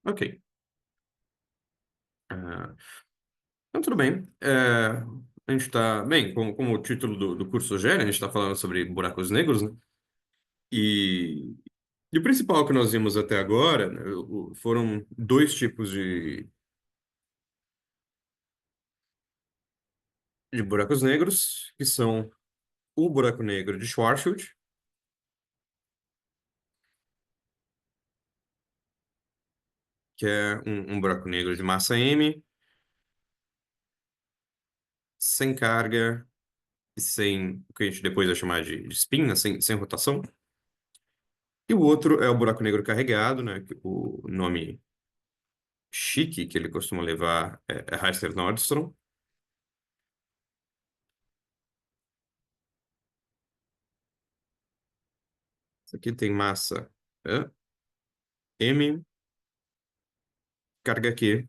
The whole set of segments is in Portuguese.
Ok. Ah, então, tudo bem. A gente está, bem, como o título do curso sugere, a gente está falando sobre buracos negros, né? E, e o principal que nós vimos até agora, né, foram dois tipos de buracos negros, que são o buraco negro de Schwarzschild, que é um buraco negro de massa M, sem carga e sem o que a gente depois vai chamar de spin, né? Sem rotação. E o outro é o buraco negro carregado, né? Que o nome chique que ele costuma levar é Heister-Nordstrom. Isso aqui tem massa M, carga Q,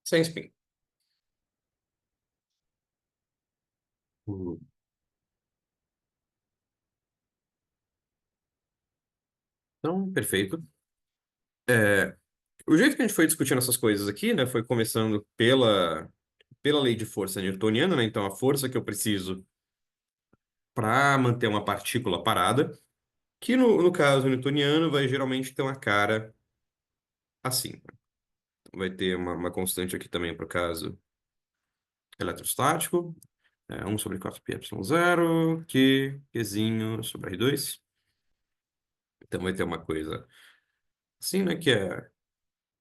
sem spin. Uhum. Então, perfeito. É, o jeito que a gente foi discutindo essas coisas aqui, né, foi começando pela lei de força newtoniana, né? Então, a força que eu preciso para manter uma partícula parada, que no caso newtoniano vai geralmente ter uma cara assim. Vai ter uma constante aqui também para o caso eletrostático. 1 sobre 4 π epsilon zero, Qzinho sobre R2. Então vai ter uma coisa assim, né? Que é.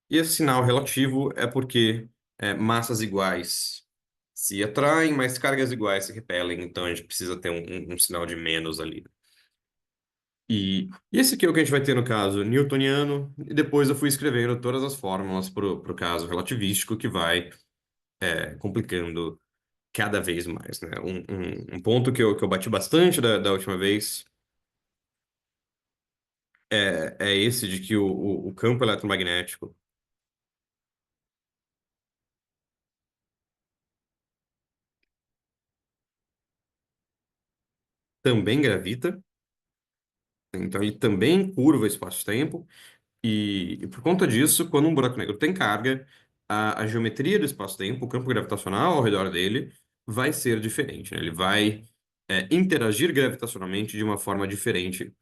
E esse sinal relativo é porque massas iguais se atraem, mas cargas iguais se repelem. Então a gente precisa ter um sinal de menos ali. E esse aqui é o que a gente vai ter no caso newtoniano, e depois eu fui escrevendo todas as fórmulas para o caso relativístico, que vai complicando cada vez mais, né? Um ponto que eu bati bastante da última vez é esse de que o campo eletromagnético também gravita, então ele também curva espaço-tempo, e por conta disso, quando um buraco negro tem carga, a geometria do espaço-tempo, o campo gravitacional ao redor dele, vai ser diferente, né? Ele vai interagir gravitacionalmente de uma forma diferente,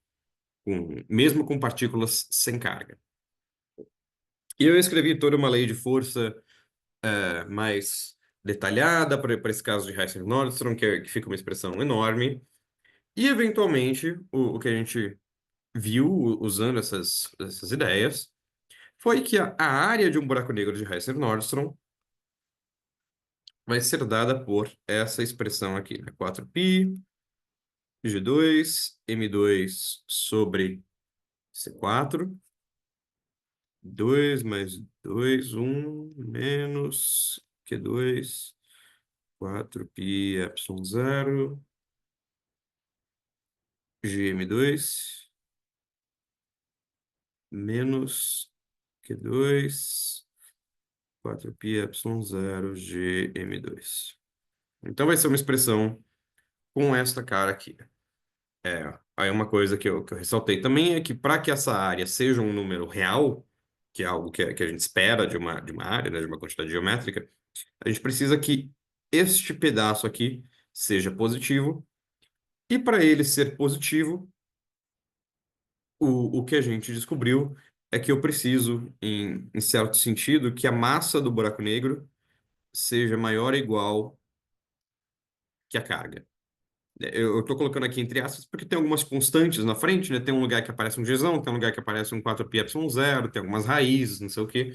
mesmo com partículas sem carga. E eu escrevi toda uma lei de força mais detalhada para esse caso de Heisenberg-Nordstrom, que fica uma expressão enorme. E, eventualmente, o que a gente viu usando essas ideias foi que a área de um buraco negro de Heisenberg-Nordstrom vai ser dada por essa expressão aqui, né? 4π G2 M2 sobre C4, 2 mais 2 menos Q2, 4π epsilon zero GM2 menos Q2, 4π epsilon zero GM2. Então vai ser uma expressão com esta cara aqui. Aí uma coisa que eu ressaltei também é que para que essa área seja um número real, que é algo que a gente espera de uma área, né, de uma quantidade geométrica, a gente precisa que este pedaço aqui seja positivo. E para ele ser positivo, o que a gente descobriu é que eu preciso, em certo sentido, que a massa do buraco negro seja maior ou igual que a carga. Eu estou colocando aqui entre aspas porque tem algumas constantes na frente, né? Tem um lugar que aparece um Gzão, tem um lugar que aparece um 4π epsilon zero, tem algumas raízes, não sei o quê.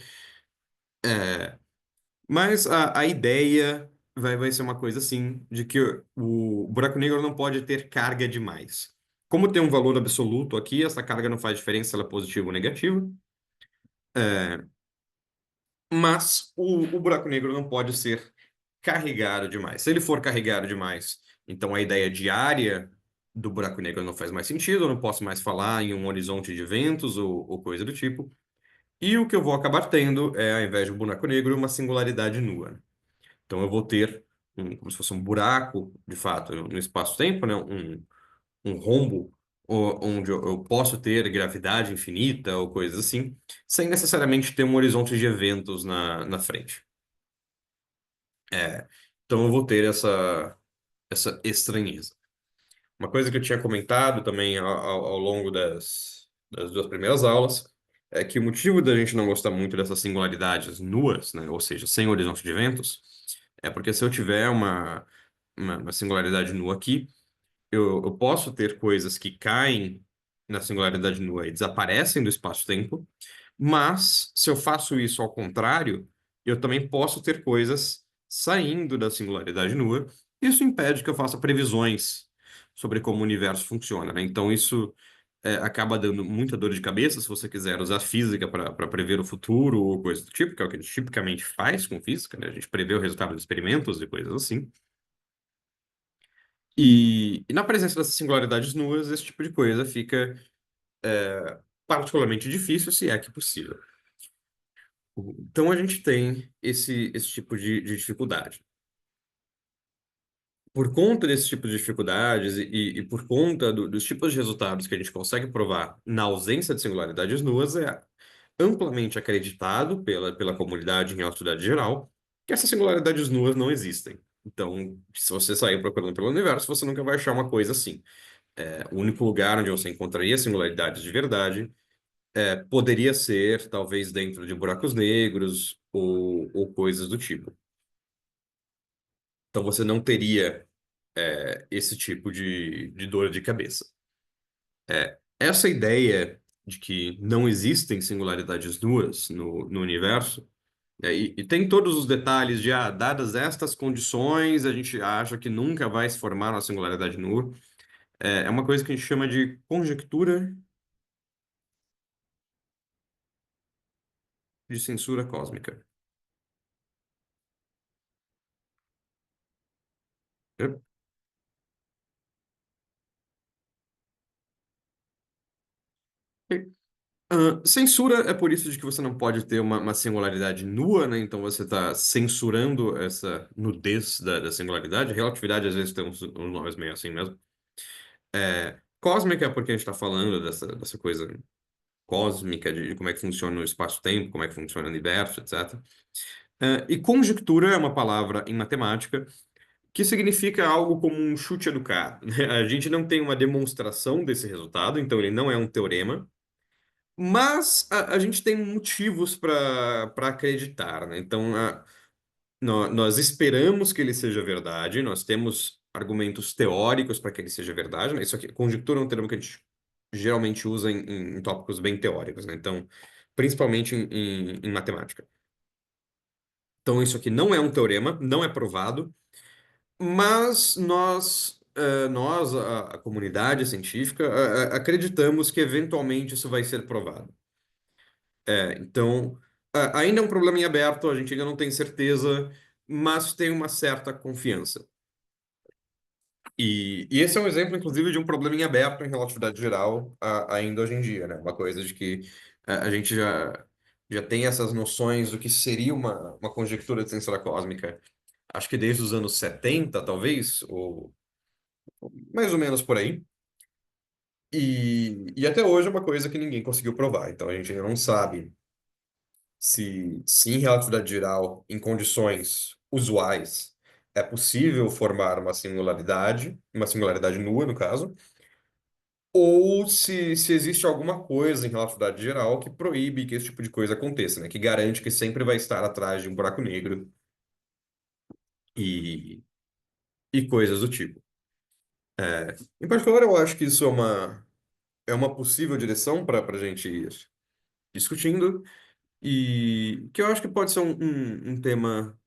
Mas a ideia vai ser uma coisa assim, de que o buraco negro não pode ter carga demais. Como tem um valor absoluto aqui, essa carga não faz diferença se ela é positiva ou negativa. Mas o buraco negro não pode ser carregado demais. Se ele for carregado demais, então a ideia de área do buraco negro não faz mais sentido, eu não posso mais falar em um horizonte de ventos ou coisa do tipo. E o que eu vou acabar tendo é, ao invés de um buraco negro, uma singularidade nua. Então eu vou ter como se fosse um buraco, de fato, no espaço-tempo, né? Um rombo onde eu posso ter gravidade infinita ou coisas assim, sem necessariamente ter um horizonte de eventos na frente. É, então eu vou ter essa estranheza. Uma coisa que eu tinha comentado também ao longo das duas primeiras aulas é que o motivo da gente não gostar muito dessas singularidades nuas, né, ou seja, sem horizonte de eventos, é porque se eu tiver uma singularidade nua aqui, eu posso ter coisas que caem na singularidade nua e desaparecem do espaço-tempo, mas se eu faço isso ao contrário, eu também posso ter coisas saindo da singularidade nua. Isso impede que eu faça previsões sobre como o universo funciona, né? Então isso acaba dando muita dor de cabeça se você quiser usar física para prever o futuro ou coisa do tipo, que é o que a gente tipicamente faz com física, né? A gente prevê o resultado dos experimentos e coisas assim. E na presença dessas singularidades nuas, esse tipo de coisa fica particularmente difícil, se é que possível. Então a gente tem esse tipo de dificuldade. Por conta desse tipo de dificuldades e por conta dos tipos de resultados que a gente consegue provar na ausência de singularidades nuas, é amplamente acreditado pela comunidade em relatividade geral que essas singularidades nuas não existem. Então, se você sair procurando pelo universo, você nunca vai achar uma coisa assim. O único lugar onde você encontraria singularidades de verdade poderia ser, talvez, dentro de buracos negros ou coisas do tipo. Então, você não teria esse tipo de dor de cabeça. Essa ideia de que não existem singularidades nuas no universo, e tem todos os detalhes de, dadas estas condições, a gente acha que nunca vai se formar uma singularidade nua. É uma coisa que a gente chama de conjectura de censura cósmica. Censura é por isso de que você não pode ter uma singularidade nua, né? Então você está censurando essa nudez da singularidade. Relatividade às vezes tem uns nomes meio assim mesmo. Cósmica é porque a gente está falando dessa coisa cósmica de como é que funciona o espaço-tempo, como é que funciona o universo, etc. E conjectura é uma palavra em matemática que significa algo como um chute educado, né? A gente não tem uma demonstração desse resultado, então ele não é um teorema. Mas a gente tem motivos para acreditar, né? Então, nós esperamos que ele seja verdade, nós temos argumentos teóricos para que ele seja verdade, né? Isso aqui, conjectura é um termo que a gente geralmente usa em tópicos bem teóricos, né? Então, principalmente em matemática. Então, isso aqui não é um teorema, não é provado, mas nós, a comunidade científica, acreditamos que eventualmente isso vai ser provado. Então, ainda é um problema em aberto, a gente ainda não tem certeza, mas tem uma certa confiança. E esse é um exemplo, inclusive, de um problema em aberto em relatividade geral, ainda hoje em dia, né? Uma coisa de que a gente já tem essas noções do que seria uma conjectura de censura cósmica, acho que desde os anos 70 talvez, ou mais ou menos por aí. E até hoje é uma coisa que ninguém conseguiu provar, então a gente ainda não sabe se em relatividade geral, em condições usuais, é possível formar uma singularidade nua, no caso, ou se existe alguma coisa em relatividade geral que proíbe que esse tipo de coisa aconteça, né? Que garante que sempre vai estar atrás de um buraco negro e, e coisas do tipo. Em particular, eu acho que isso é uma possível direção para a gente ir discutindo e que eu acho que pode ser um tema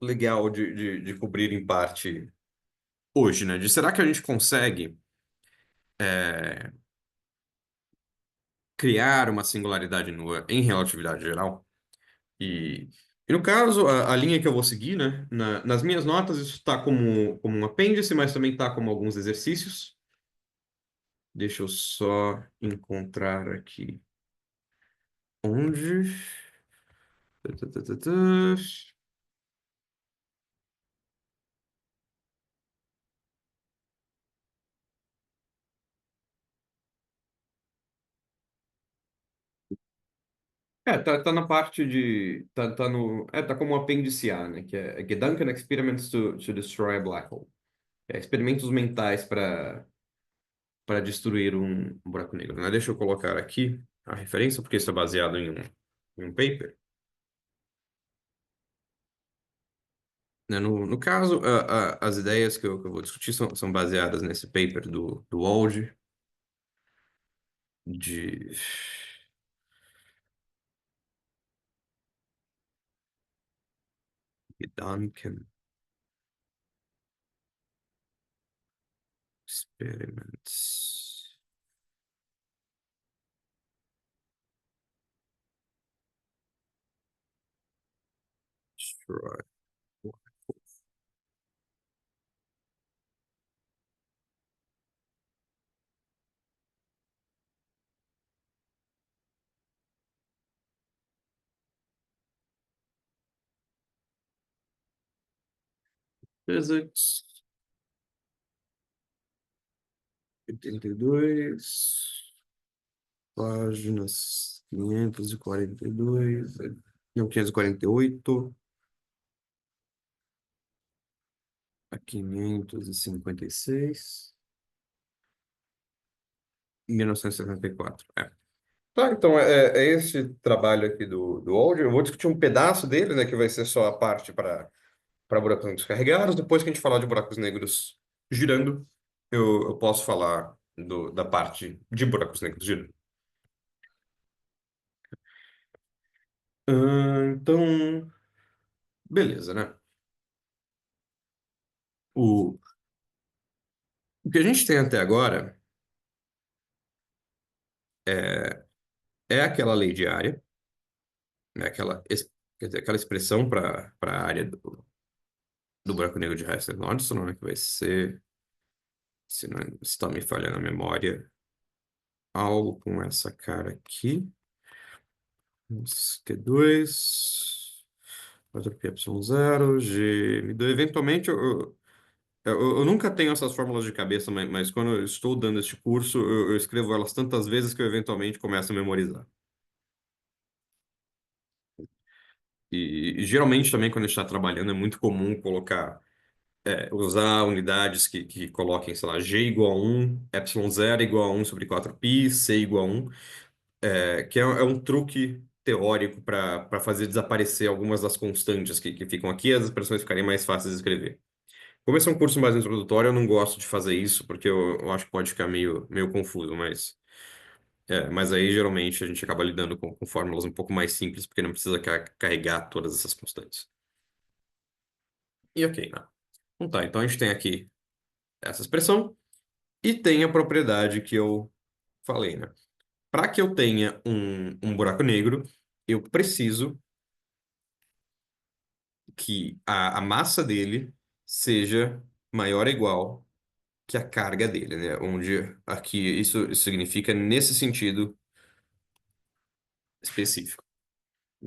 legal de cobrir em parte hoje, né? De será que a gente consegue criar uma singularidade nua em relatividade geral? E, e no caso, a linha que eu vou seguir, né? Nas minhas notas, isso está como um apêndice, mas também está como alguns exercícios. Deixa eu só encontrar aqui onde. Tá, tá, tá, tá, tá. Tá na parte de. Tá no. Tá como apêndice A, né? Que é Gedanken Experiments to Destroy a Black Hole. Experimentos mentais para destruir um buraco negro, né? Deixa eu colocar aqui a referência, porque isso é baseado em um paper. Né? No caso, as ideias que eu vou discutir são baseadas nesse paper do Wald, de Gedanken Experiments. Destroy. Physics, 82, páginas 542, não, 548 a 556, 1974. Tá, então é esse trabalho aqui do Alder. Eu vou discutir um pedaço dele, né, que vai ser só a parte para buracos negros carregados. Depois que a gente falar de buracos negros girando, eu posso falar da parte de buracos negros girando. Então, beleza, né? O, o que a gente tem até agora é aquela lei de área, né, quer dizer, aquela expressão para a área do buraco negro de Heisler-Nordson, né, que vai ser, se não está me falhando a memória, algo com essa cara aqui. Q2, 4πy0, G. Eventualmente, eu nunca tenho essas fórmulas de cabeça, mas quando eu estou dando este curso, eu escrevo elas tantas vezes que eu eventualmente começo a memorizar. E geralmente também, quando a gente está trabalhando, é muito comum usar unidades que coloquem, sei lá, G igual a 1, ε0 igual a 1 sobre 4π, C igual a 1. Que é um truque teórico para fazer desaparecer algumas das constantes que ficam aqui e as expressões ficarem mais fáceis de escrever. Como esse é um curso mais introdutório, eu não gosto de fazer isso, porque eu acho que pode ficar meio confuso, mas aí geralmente a gente acaba lidando com fórmulas um pouco mais simples, porque não precisa carregar todas essas constantes. E ok, né? Então a gente tem aqui essa expressão e tem a propriedade que eu falei, né? Para que eu tenha um buraco negro, eu preciso que a massa dele seja maior ou igual que a carga dele, né? Onde aqui isso significa nesse sentido específico.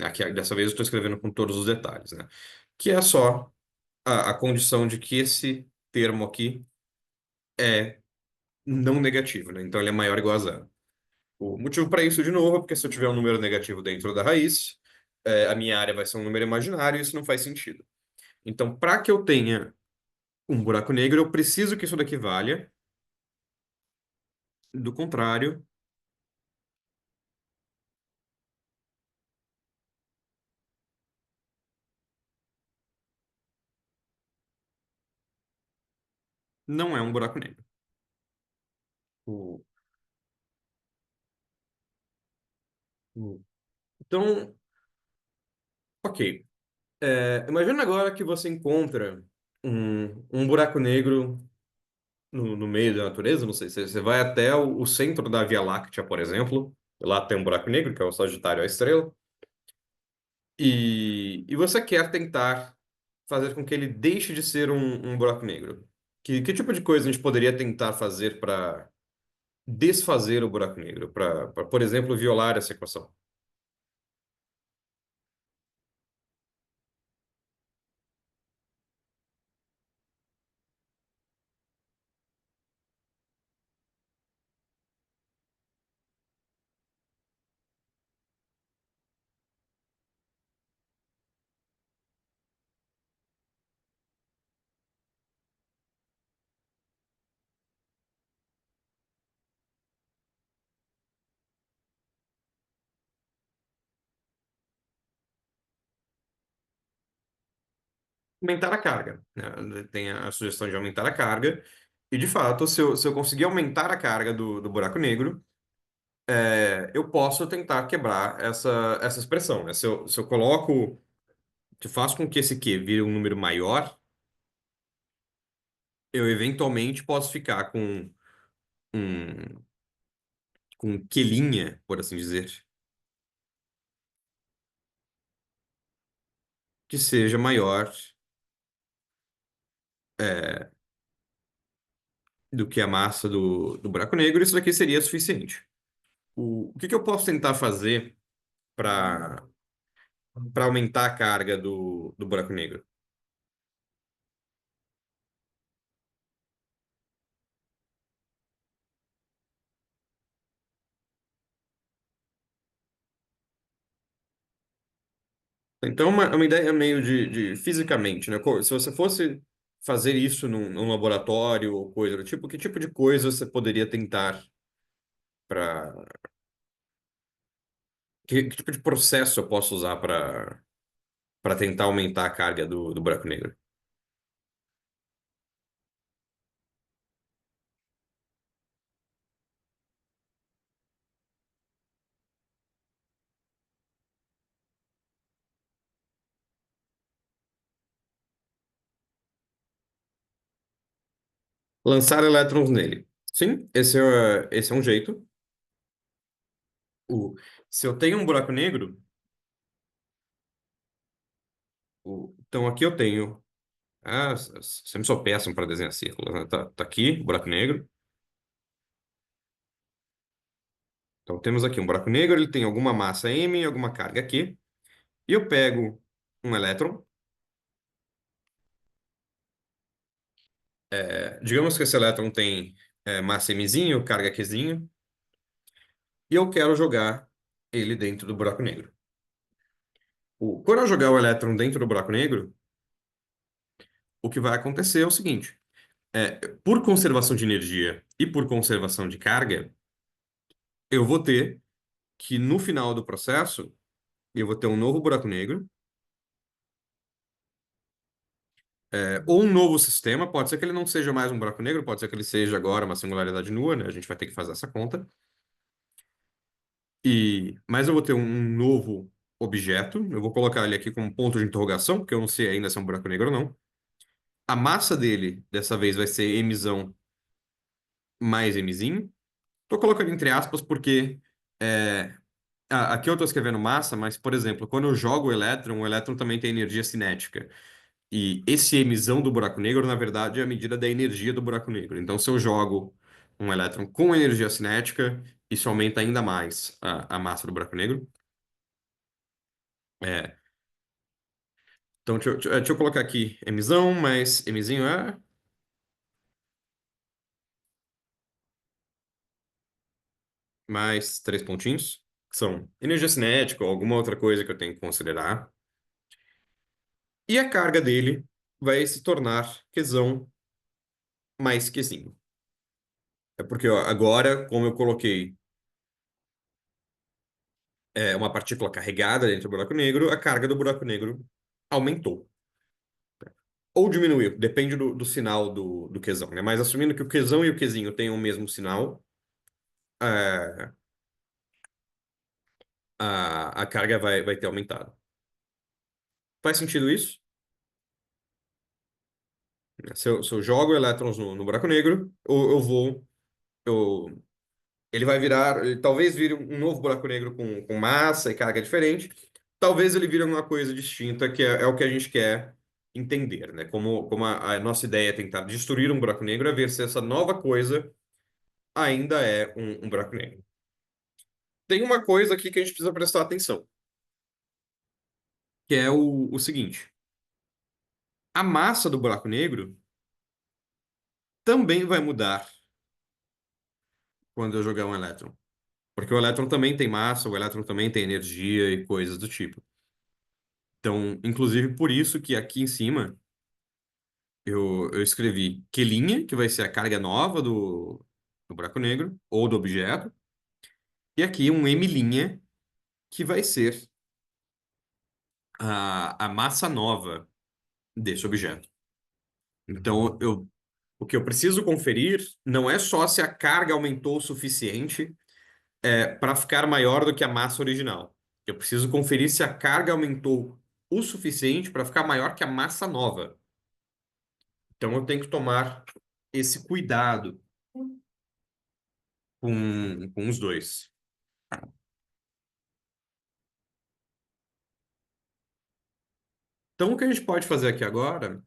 Aqui, dessa vez eu estou escrevendo com todos os detalhes, né? Que é só a condição de que esse termo aqui é não negativo, né? Então ele é maior ou igual a zero. O motivo para isso, de novo, é porque se eu tiver um número negativo dentro da raiz, a minha área vai ser um número imaginário e isso não faz sentido. Então, para que eu tenha um buraco negro, eu preciso que isso daqui valha. Do contrário, não é um buraco negro. O- o- Então, ok. Imagina agora que você encontra um buraco negro no meio da natureza, não sei, você vai até o centro da Via Láctea, por exemplo, lá tem um buraco negro, que é o Sagitário, a estrela, e você quer tentar fazer com que ele deixe de ser um buraco negro. Que tipo de coisa a gente poderia tentar fazer para desfazer o buraco negro, por exemplo, violar essa equação? aumentar a carga, né? Tem a sugestão de aumentar a carga, e de fato, se eu conseguir aumentar a carga do buraco negro, eu posso tentar quebrar essa expressão, né? Se eu coloco, se eu faço com que esse Q vire um número maior, eu eventualmente posso ficar um, com um Q'inha, por assim dizer, que seja maior do que a massa do buraco negro, isso daqui seria suficiente. O que que eu posso tentar fazer para aumentar a carga do buraco negro? Então, uma ideia meio de fisicamente, né? Se você fosse fazer isso num laboratório ou coisa do tipo, que tipo de coisa você poderia tentar para... que tipo de processo eu posso usar para tentar aumentar a carga do buraco negro? Lançar elétrons nele. Sim, esse é um jeito. O, Se eu tenho um buraco negro, então aqui eu tenho. Ah, sempre sou péssimo para desenhar círculos, né? Tá aqui, buraco negro. Então temos aqui um buraco negro, ele tem alguma massa m e alguma carga aqui. E eu pego um elétron. Digamos que esse elétron tem massa mzinho, carga qzinho, e eu quero jogar ele dentro do buraco negro. Quando eu jogar o elétron dentro do buraco negro, o que vai acontecer é o seguinte: por conservação de energia e por conservação de carga, eu vou ter que no final do processo eu vou ter um novo buraco negro, ou um novo sistema. Pode ser que ele não seja mais um buraco negro, pode ser que ele seja agora uma singularidade nua, né? A gente vai ter que fazer essa conta. Mas eu vou ter um novo objeto. Eu vou colocar ele aqui como ponto de interrogação, porque eu não sei ainda se é um buraco negro ou não. A massa dele, dessa vez, vai ser mzão mais mzinho. Estou colocando entre aspas porque é, aqui eu estou escrevendo massa, mas, por exemplo, quando eu jogo o elétron também tem energia cinética. E esse emissão do buraco negro, na verdade, é a medida da energia do buraco negro. Então, se eu jogo um elétron com energia cinética, isso aumenta ainda mais a massa do buraco negro. É, então, deixa eu colocar aqui emissão mais emizinho é mais três pontinhos, que são energia cinética ou alguma outra coisa que eu tenho que considerar. E a carga dele vai se tornar Qzão mais Qzinho. É porque ó, agora, como eu coloquei uma partícula carregada dentro do buraco negro, a carga do buraco negro aumentou. Ou diminuiu, depende do sinal do Qzão, né? Mas assumindo que o Qzão e o Qzinho têm o mesmo sinal, é, a carga vai ter aumentado. Faz sentido isso? Se eu jogo elétrons no buraco negro, eu, ele vai virar, ele talvez vire um novo buraco negro com massa e carga diferente. Talvez ele vire uma coisa distinta, que é o que a gente quer entender, né? Como a nossa ideia é tentar destruir um buraco negro, é ver se essa nova coisa ainda é um buraco negro. Tem uma coisa aqui que a gente precisa prestar atenção, que é o seguinte: a massa do buraco negro também vai mudar quando eu jogar um elétron. Porque o elétron também tem massa, o elétron também tem energia e coisas do tipo. Então, inclusive por isso que aqui em cima eu escrevi Q'inha, que vai ser a carga nova do buraco negro, ou do objeto, e aqui um M', que vai ser a massa nova desse objeto. Então, o que eu preciso conferir não é só se a carga aumentou o suficiente para ficar maior do que a massa original. Eu preciso conferir se a carga aumentou o suficiente para ficar maior que a massa nova. Então, eu tenho que tomar esse cuidado com os dois. Então, o que a gente pode fazer aqui agora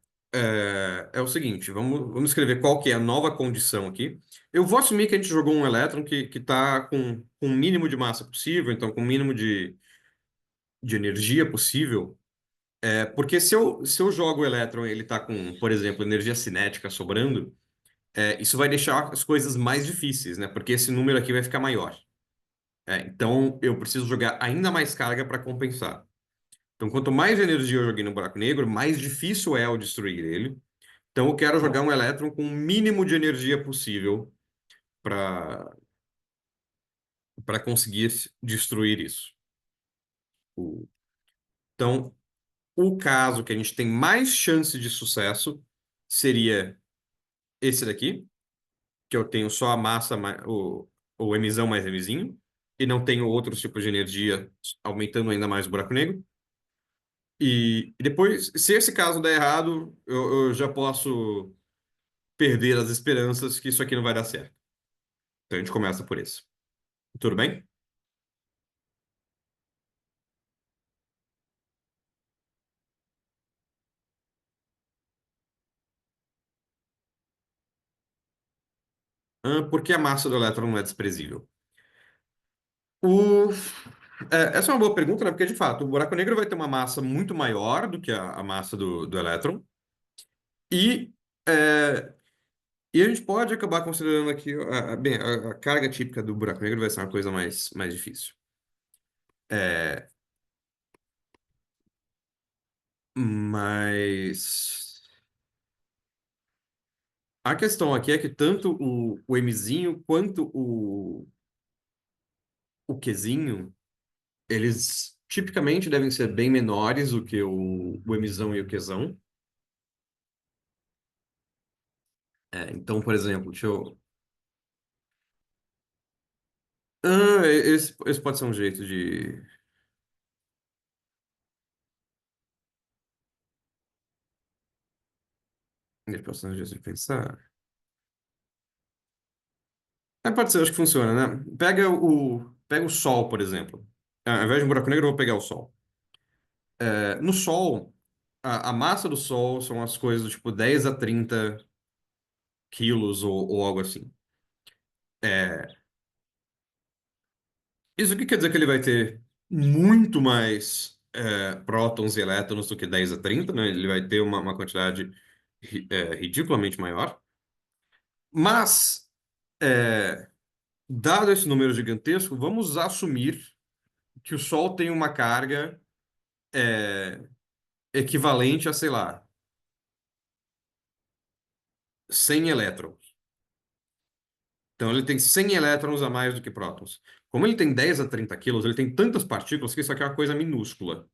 é o seguinte: vamos escrever qual que é a nova condição aqui. Eu vou assumir que a gente jogou um elétron que está com o mínimo de massa possível, então com o mínimo de energia possível. Porque se eu jogo o elétron e ele está com, por exemplo, energia cinética sobrando, isso vai deixar as coisas mais difíceis, né? Porque esse número aqui vai ficar maior. Então, eu preciso jogar ainda mais carga para compensar. Então, quanto mais energia eu joguei no buraco negro, mais difícil é eu destruir ele. Então, eu quero jogar um elétron com o mínimo de energia possível para conseguir destruir isso. O- Então, o caso que a gente tem mais chance de sucesso seria esse daqui, que eu tenho só a massa, o emisão mais emisinho, e não tenho outros tipos de energia aumentando ainda mais o buraco negro. E depois, se esse caso der errado, eu já posso perder as esperanças que isso aqui não vai dar certo. Então a gente começa por esse. Tudo bem? Por que a massa do elétron não é desprezível? O... essa é uma boa pergunta, né? Porque, de fato, o buraco negro vai ter uma massa muito maior do que a massa do elétron. E, é, e a gente pode acabar considerando aqui... bem, a carga típica do buraco negro vai ser uma coisa mais difícil. É, mas... A questão aqui é que tanto o Mzinho quanto o Qzinho, eles tipicamente devem ser bem menores do que o Mzão e o Qzão. Então, por exemplo, deixa eu... esse pode ser um jeito de... Deixa eu passar um jeito de pensar. Pode ser, acho que funciona, né? Pega o Sol, por exemplo. Ao invés de um buraco negro, eu vou pegar o Sol. No Sol, a massa do Sol são as coisas do tipo 10 a 30 quilos ou algo assim. É, Isso aqui quer dizer que ele vai ter muito mais prótons e elétrons do que 10 a 30, né? Ele vai ter uma quantidade ridiculamente maior. Mas, é, dado esse número gigantesco, vamos assumir que o Sol tem uma carga é, equivalente a, sei lá, 100 elétrons. Então, ele tem 100 elétrons a mais do que prótons. Como ele tem 10 a 30 quilos, ele tem tantas partículas que isso aqui é uma coisa minúscula.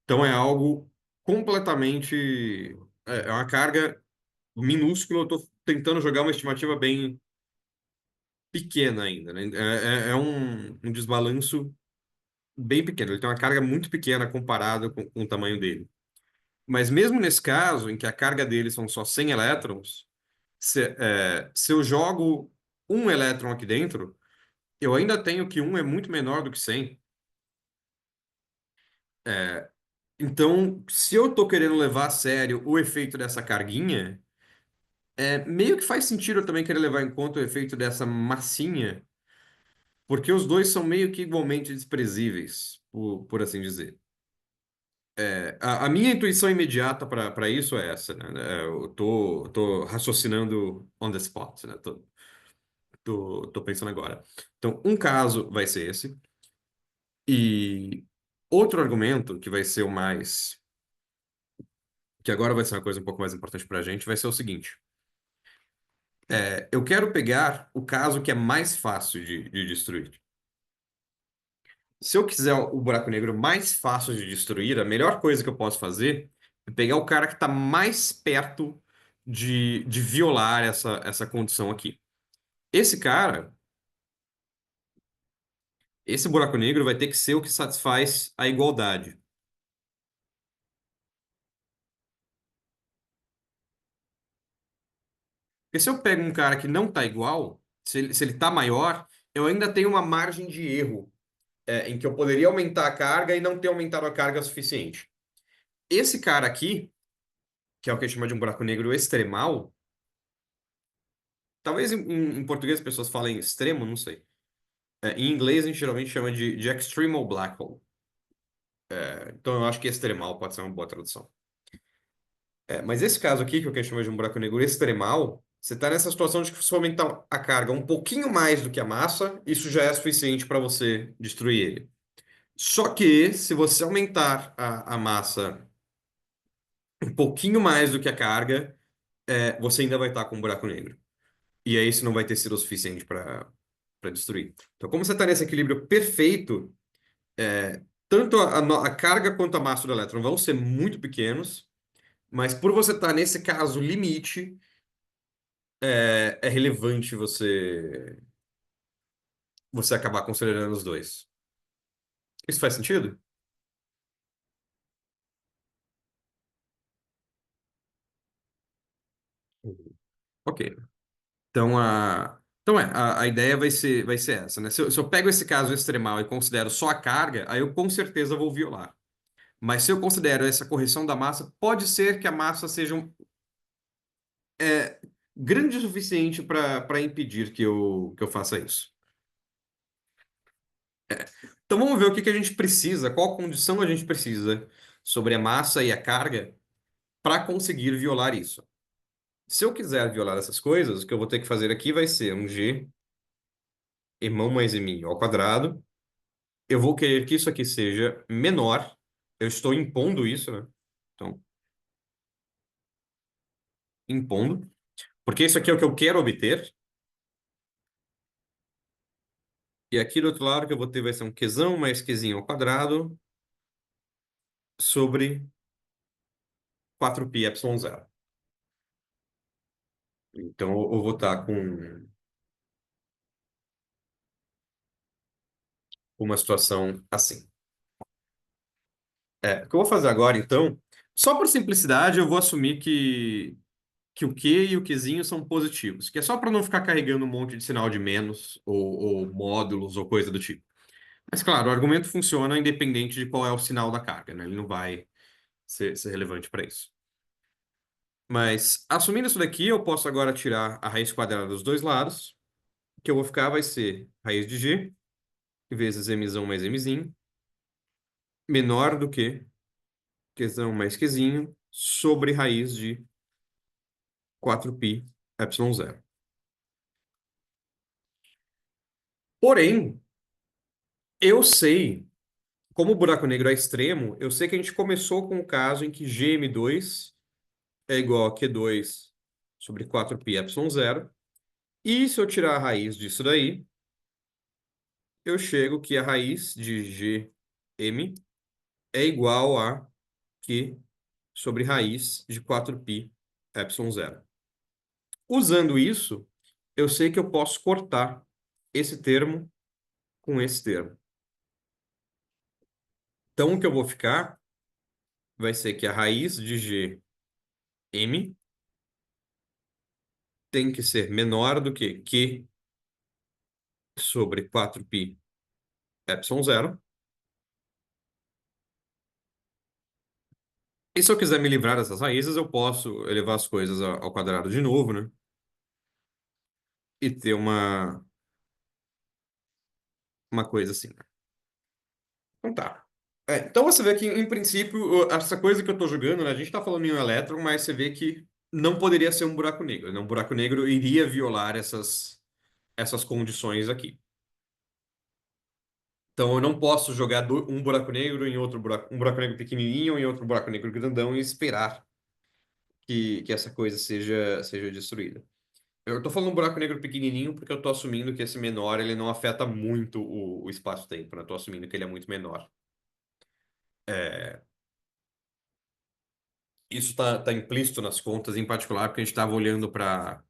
Então é algo completamente. É uma carga minúscula. Eu estou tentando jogar uma estimativa bem pequena ainda, né? É um desbalanço bem pequeno. Ele tem uma carga muito pequena comparado com o tamanho dele. Mas mesmo nesse caso, em que a carga dele são só 100 elétrons, se eu jogo um elétron aqui dentro, eu ainda tenho que um é muito menor do que 100. Então, se eu estou querendo levar a sério o efeito dessa carguinha. Meio que faz sentido eu também querer levar em conta o efeito dessa massinha, porque os dois são meio que igualmente desprezíveis, por assim dizer. A minha intuição imediata para isso é essa, né? Eu tô raciocinando on the spot, né? Tô pensando agora. Então, um caso vai ser esse, e outro argumento, que vai ser o mais, que agora vai ser uma coisa um pouco mais importante para a gente, vai ser o seguinte. Eu quero pegar o caso que é mais fácil de destruir. Se eu quiser o buraco negro mais fácil de destruir, a melhor coisa que eu posso fazer pegar o cara que está mais perto de violar essa condição aqui. Esse cara, esse buraco negro vai ter que ser o que satisfaz a igualdade. Porque se eu pego um cara que não está igual, se ele está maior, eu ainda tenho uma margem de erro, em que eu poderia aumentar a carga e não ter aumentado a carga o suficiente. Esse cara aqui, que é o que a gente chama de um buraco negro extremal, talvez em português as pessoas falem extremo, não sei. Em inglês a gente geralmente chama de extremal black hole. Então eu acho que extremal pode ser uma boa tradução. Mas esse caso aqui, que é o que a gente chama de um buraco negro extremal, você está nessa situação de que se você aumentar a carga um pouquinho mais do que a massa, isso já é suficiente para você destruir ele. Só que se você aumentar a massa um pouquinho mais do que a carga, você ainda vai estar com um buraco negro. E aí isso não vai ter sido o suficiente para destruir. Então, como você está nesse equilíbrio perfeito, tanto a carga quanto a massa do elétron vão ser muito pequenos, mas por você estar nesse caso limite, é relevante você acabar considerando os dois. Isso faz sentido? Uhum. Ok. Então a ideia vai ser essa, né? Se eu pego esse caso extremal e considero só a carga, aí eu com certeza vou violar. Mas se eu considero essa correção da massa, pode ser que a massa seja é, grande o suficiente para impedir que eu faça isso. Então vamos ver o que que a gente precisa, qual condição a gente precisa sobre a massa e a carga para conseguir violar isso. Se eu quiser violar essas coisas, o que eu vou ter que fazer aqui vai ser um g irmão mais m ao quadrado. Eu vou querer que isso aqui seja menor. Eu estou impondo isso, né? Então, impondo. Porque isso aqui é o que eu quero obter. E aqui do outro lado que eu vou ter vai ser um qzão mais qzinho ao quadrado sobre 4π epsilon zero. Então eu vou estar com uma situação assim. O que eu vou fazer agora, então, só por simplicidade, eu vou assumir que o Q e o Qzinho são positivos, que é só para não ficar carregando um monte de sinal de menos, ou módulos, ou coisa do tipo. Mas, claro, o argumento funciona independente de qual é o sinal da carga, né? Ele não vai ser relevante para isso. Mas, assumindo isso daqui, eu posso agora tirar a raiz quadrada dos dois lados. O que eu vou ficar vai ser raiz de g vezes mzão mais mzinho, menor do que qzão mais qzinho, sobre raiz de 4π epsilon zero. Porém, eu sei, como o buraco negro é extremo, eu sei que a gente começou com o caso em que gm2 é igual a q2 sobre 4π epsilon zero. E se eu tirar a raiz disso daí, eu chego que a raiz de gm é igual a q sobre raiz de 4π epsilon zero. Usando isso, eu sei que eu posso cortar esse termo com esse termo. Então, o que eu vou ficar vai ser que a raiz de gm tem que ser menor do que q sobre 4π epsilon zero. E se eu quiser me livrar dessas raízes, eu posso elevar as coisas ao quadrado de novo, né? E ter uma coisa assim. Então tá. Então você vê que, em princípio, essa coisa que eu tô jogando, né? A gente tá falando em um elétron, mas você vê que não poderia ser um buraco negro, né? Um buraco negro iria violar essas condições aqui. Então eu não posso jogar um buraco negro em outro buraco, um buraco negro pequenininho em outro buraco negro grandão e esperar que essa coisa seja destruída. Eu tô falando um buraco negro pequenininho porque eu tô assumindo que esse menor ele não afeta muito o espaço-tempo, né? Eu tô assumindo que ele é muito menor. É, Isso está implícito nas contas, em particular, porque a gente estava olhando para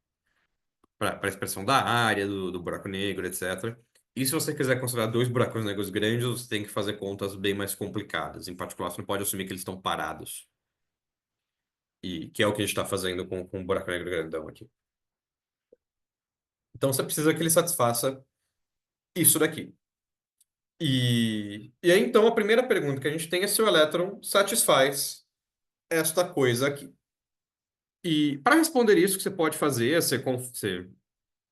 a expressão da área, do buraco negro, etc. E se você quiser considerar dois buracos negros grandes, você tem que fazer contas bem mais complicadas. Em particular, você não pode assumir que eles estão parados. E que é o que a gente está fazendo com o buraco negro grandão aqui. Então você precisa que ele satisfaça isso daqui. E aí, então, a primeira pergunta que a gente tem é se o elétron satisfaz esta coisa aqui. E para responder isso, o que você pode fazer é você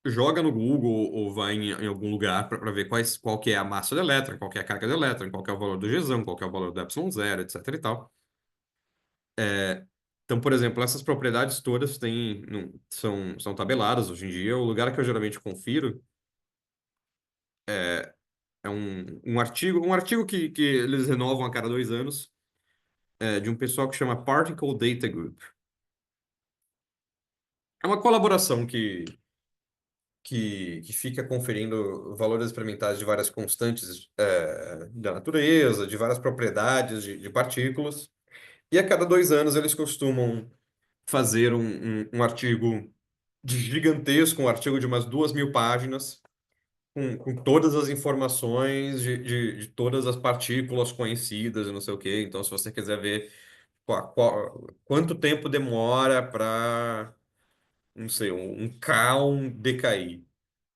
joga no Google ou vai em algum lugar para ver qual que é a massa do elétron, qual que é a carga do elétron, qual que é o valor do Gzão, qual que é o valor do epsilon zero, etc e tal. Então, por exemplo, essas propriedades todas são tabeladas hoje em dia. O lugar que eu geralmente confiro é um artigo que eles renovam a cada 2 anos, de um pessoal que chama Particle Data Group. É uma colaboração que fica conferindo valores experimentais de várias constantes da natureza, de várias propriedades de partículas. E a cada 2 anos eles costumam fazer um artigo gigantesco, um artigo de umas 2.000 páginas, com todas as informações de todas as partículas conhecidas e não sei o quê. Então, se você quiser ver quanto tempo demora para, não sei, um cáon decair.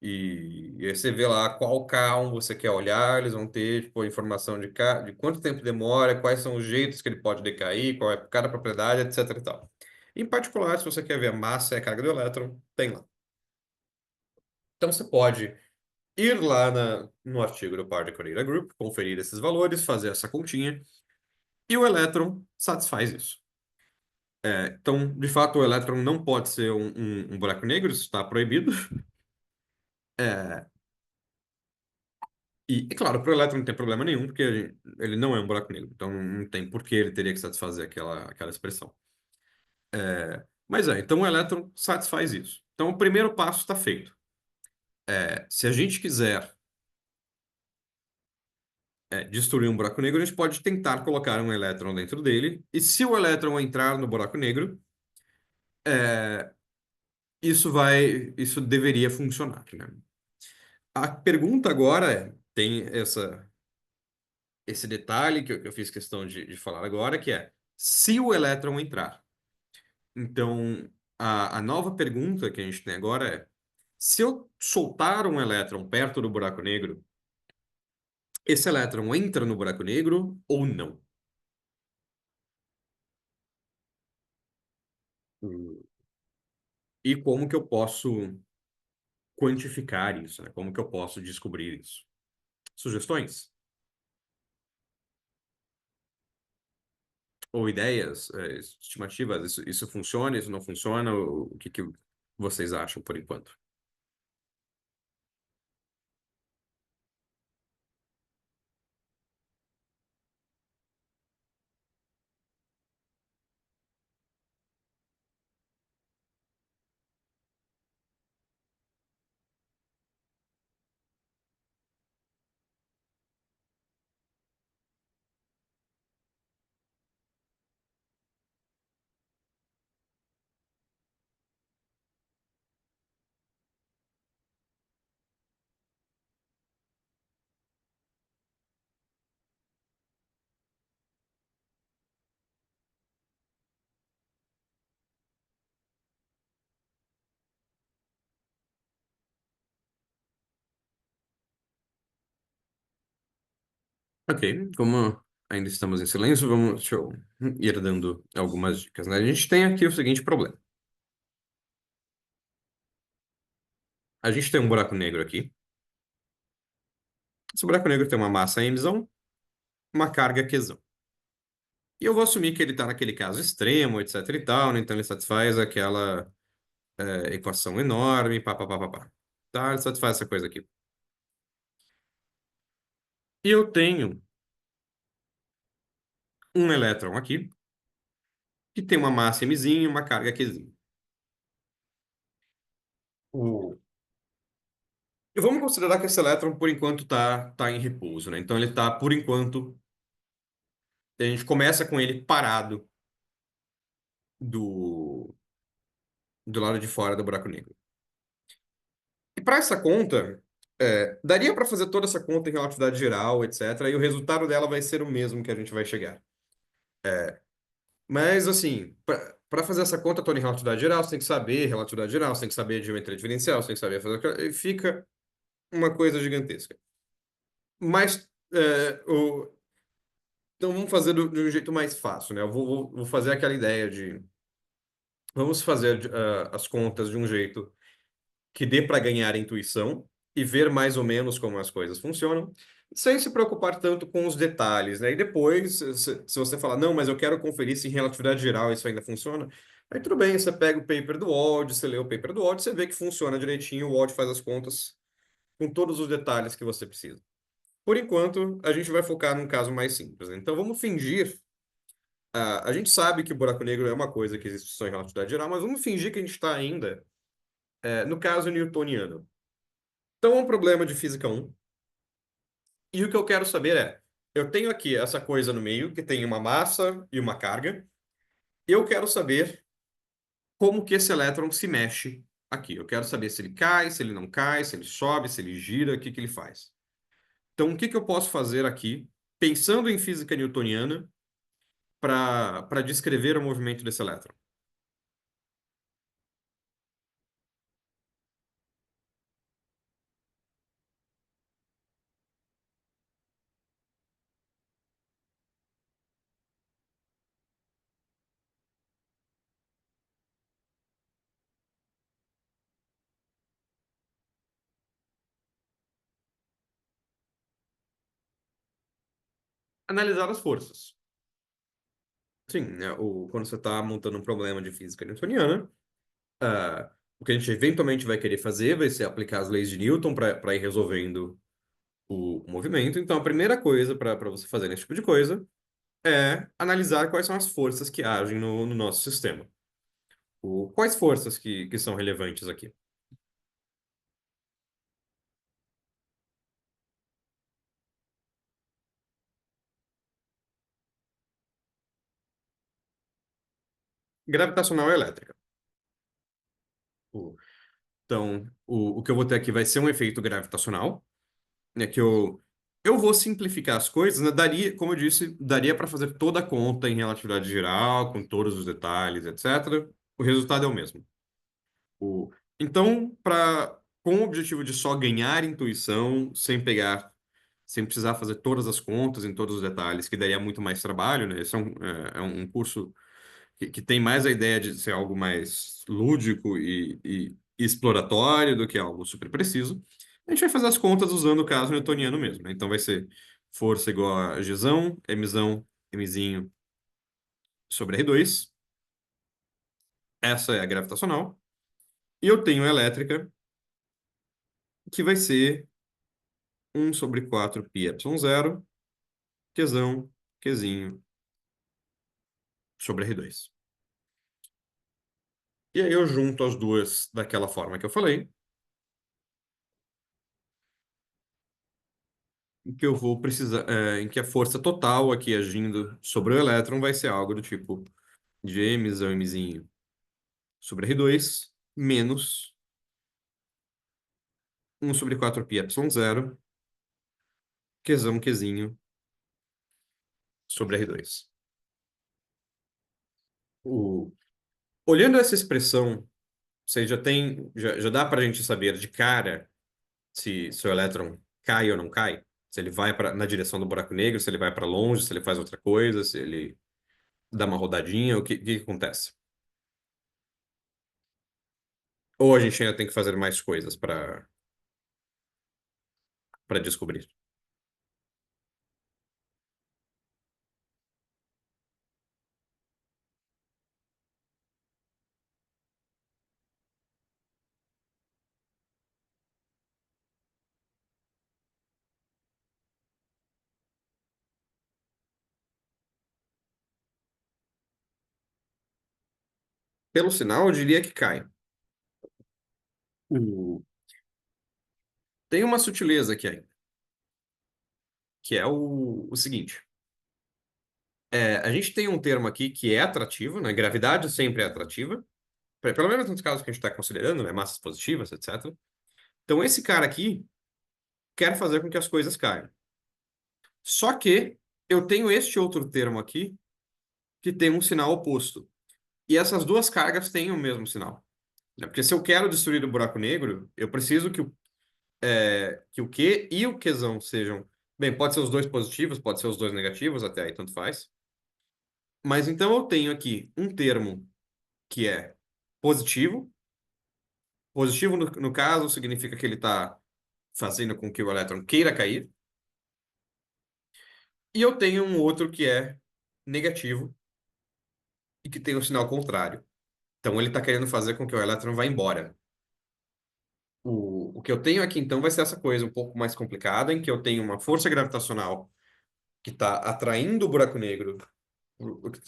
E aí você vê lá qual cáon você quer olhar, eles vão ter tipo, a informação de quanto tempo demora, quais são os jeitos que ele pode decair, qual é cada propriedade, etc e tal. Em particular, se você quer ver a massa e a carga do elétron, tem lá. Então você pode ir lá no artigo do Particle Data Group, conferir esses valores, fazer essa continha, e o elétron satisfaz isso. Então, de fato, o elétron não pode ser um buraco negro, isso está proibido. É, e claro, para o elétron não tem problema nenhum, porque ele não é um buraco negro, então não tem por que ele teria que satisfazer aquela expressão. Então o elétron satisfaz isso. Então, o primeiro passo está feito. Se a gente quiser destruir um buraco negro, a gente pode tentar colocar um elétron dentro dele, e se o elétron entrar no buraco negro, é, isso deveria funcionar, né? A pergunta agora tem esse detalhe que eu fiz questão de falar agora, que é se o elétron entrar. Então, a nova pergunta que a gente tem agora é: se eu soltar um elétron perto do buraco negro, esse elétron entra no buraco negro ou não? Hum. E como que eu posso quantificar isso, né? Como que eu posso descobrir isso? Sugestões ou ideias, estimativas? Isso funciona, isso não funciona? O que vocês acham por enquanto? Ok, como ainda estamos em silêncio, deixa eu ir dando algumas dicas, né? A gente tem aqui o seguinte problema. A gente tem um buraco negro aqui. Esse buraco negro tem uma massa mzão, uma carga qzão. E eu vou assumir que ele está naquele caso extremo, etc e tal, né? Então ele satisfaz aquela equação enorme, pá, pá, pá, pá, pá. Tá? Ele satisfaz essa coisa aqui. E eu tenho um elétron aqui, que tem uma massa mzinha e uma carga qzinha. O... E vamos considerar que esse elétron, por enquanto, tá em repouso, né? Então ele está, por enquanto, a gente começa com ele parado do, do lado de fora do buraco negro. E para essa conta, daria para fazer toda essa conta em relatividade geral, etc. E o resultado dela vai ser o mesmo que a gente vai chegar. Mas, assim, para fazer essa conta toda em relatividade geral, você tem que saber relatividade geral, você tem que saber geometria diferencial, você tem que saber fazer. E fica uma coisa gigantesca. Mas, então vamos fazer de um jeito mais fácil, né? Eu vou fazer aquela ideia de. Vamos fazer as contas de um jeito que dê para ganhar intuição e ver mais ou menos como as coisas funcionam, sem se preocupar tanto com os detalhes, né? E depois, se você falar, não, mas eu quero conferir se em relatividade geral isso ainda funciona, aí tudo bem, você pega o paper do Wald, você lê o paper do Wald, você vê que funciona direitinho, o Wald faz as contas com todos os detalhes que você precisa. Por enquanto, a gente vai focar num caso mais simples, né? Então, vamos fingir. A gente sabe que o buraco negro é uma coisa que existe só em relatividade geral, mas vamos fingir que a gente está ainda no caso newtoniano. Então, é um problema de física um. E o que eu quero saber é: eu tenho aqui essa coisa no meio, que tem uma massa e uma carga. Eu quero saber como que esse elétron se mexe aqui. Eu quero saber se ele cai, se ele não cai, se ele sobe, se ele gira, o que que ele faz. Então, o que que eu posso fazer aqui, pensando em física newtoniana, para descrever o movimento desse elétron? Analisar as forças. Sim, né, quando você está montando um problema de física newtoniana, o que a gente eventualmente vai querer fazer vai ser aplicar as leis de Newton para ir resolvendo o movimento. Então, a primeira coisa para você fazer esse tipo de coisa é analisar quais são as forças que agem no nosso sistema. Quais forças que são relevantes aqui? Gravitacional e elétrica. O- Então, o que eu vou ter aqui vai ser um efeito gravitacional, né, que eu vou simplificar as coisas, né, daria, como eu disse, daria para fazer toda a conta em relatividade geral, com todos os detalhes, etc. O resultado é o mesmo. O, então, com o objetivo de só ganhar intuição, sem precisar fazer todas as contas em todos os detalhes, que daria muito mais trabalho, né? Esse é um curso que tem mais a ideia de ser algo mais lúdico e exploratório do que algo super preciso. A gente vai fazer as contas usando o caso newtoniano mesmo, né? Então vai ser força igual a Gzão, Mzinho sobre R2. Essa é a gravitacional. E eu tenho a elétrica, que vai ser 1/4πε0, Qzão, Qzinho sobre R2. E aí eu junto as duas daquela forma que eu falei, em que eu vou precisar, em que a força total aqui agindo sobre o elétron vai ser algo do tipo de Mzão, Mzinho sobre R2 menos 1/4πε0, Qzão, Qzinho sobre R2. O, olhando essa expressão, você já dá para a gente saber de cara se o elétron cai ou não cai, se ele vai na direção do buraco negro, se ele vai para longe, se ele faz outra coisa, se ele dá uma rodadinha, o que acontece? Ou a gente ainda tem que fazer mais coisas para descobrir? Pelo sinal, eu diria que cai. O- Tem uma sutileza aqui ainda, que é o seguinte. A gente tem um termo aqui que é atrativo, né? Gravidade sempre é atrativa, pelo menos nos casos que a gente está considerando, né? Massas positivas, etc. Então, esse cara aqui quer fazer com que as coisas caiam. Só que eu tenho este outro termo aqui que tem um sinal oposto. E essas duas cargas têm o mesmo sinal, né? Porque se eu quero destruir o buraco negro, eu preciso que o Q e o Qzão sejam. Bem, pode ser os dois positivos, pode ser os dois negativos, até aí tanto faz. Mas então eu tenho aqui um termo que é positivo. Positivo, no caso, significa que ele está fazendo com que o elétron queira cair. E eu tenho um outro que é negativo e que tem o sinal contrário. Então ele está querendo fazer com que o elétron vá embora. O que eu tenho aqui, então, vai ser essa coisa um pouco mais complicada, em que eu tenho uma força gravitacional que está atraindo o buraco negro,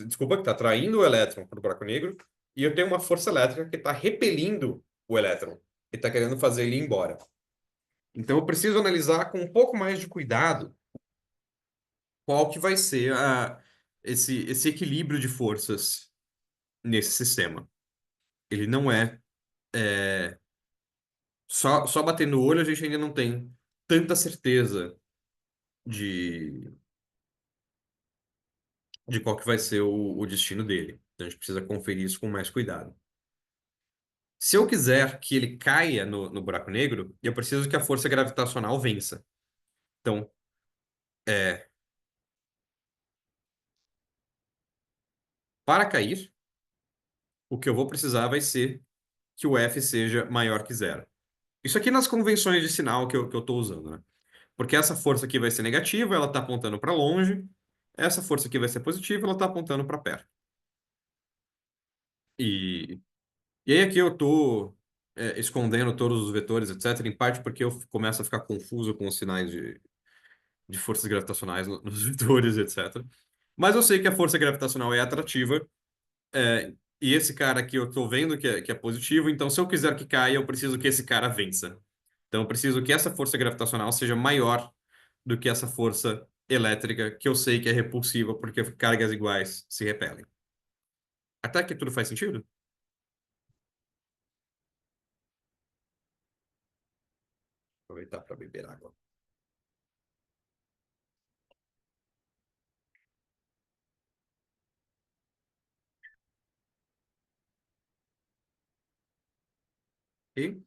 desculpa, que está atraindo o elétron para o buraco negro, e eu tenho uma força elétrica que está repelindo o elétron, e está querendo fazer ele ir embora. Então eu preciso analisar com um pouco mais de cuidado qual que vai ser esse equilíbrio de forças nesse sistema. Ele não é só batendo o olho, a gente ainda não tem tanta certeza de, de qual que vai ser o destino dele. Então a gente precisa conferir isso com mais cuidado. Se eu quiser que ele caia no buraco negro, eu preciso que a força gravitacional vença. Então, é, para cair, o que eu vou precisar vai ser que o F seja maior que zero. Isso aqui nas convenções de sinal que eu estou usando, né? Porque essa força aqui vai ser negativa, ela está apontando para longe. Essa força aqui vai ser positiva, ela está apontando para perto. E, e aí aqui eu estou escondendo todos os vetores, etc., em parte porque eu começo a ficar confuso com os sinais de forças gravitacionais nos vetores, etc. Mas eu sei que a força gravitacional é atrativa, e esse cara aqui eu estou vendo que é positivo, então se eu quiser que caia, eu preciso que esse cara vença. Então eu preciso que essa força gravitacional seja maior do que essa força elétrica, que eu sei que é repulsiva, porque cargas iguais se repelem. Até que tudo faz sentido? Aproveitar para beber água. Ok?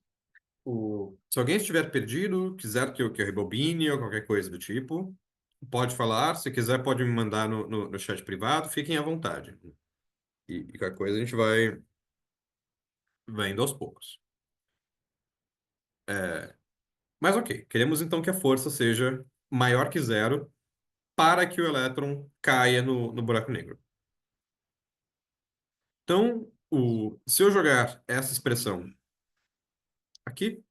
Se alguém estiver perdido, quiser que eu rebobine ou qualquer coisa do tipo, pode falar. Se quiser, pode me mandar no chat privado. Fiquem à vontade. E qualquer coisa a gente vai indo aos poucos. Mas ok, queremos então que a força seja maior que zero para que o elétron caia no buraco negro. Então, se eu jogar essa expressão aqui, o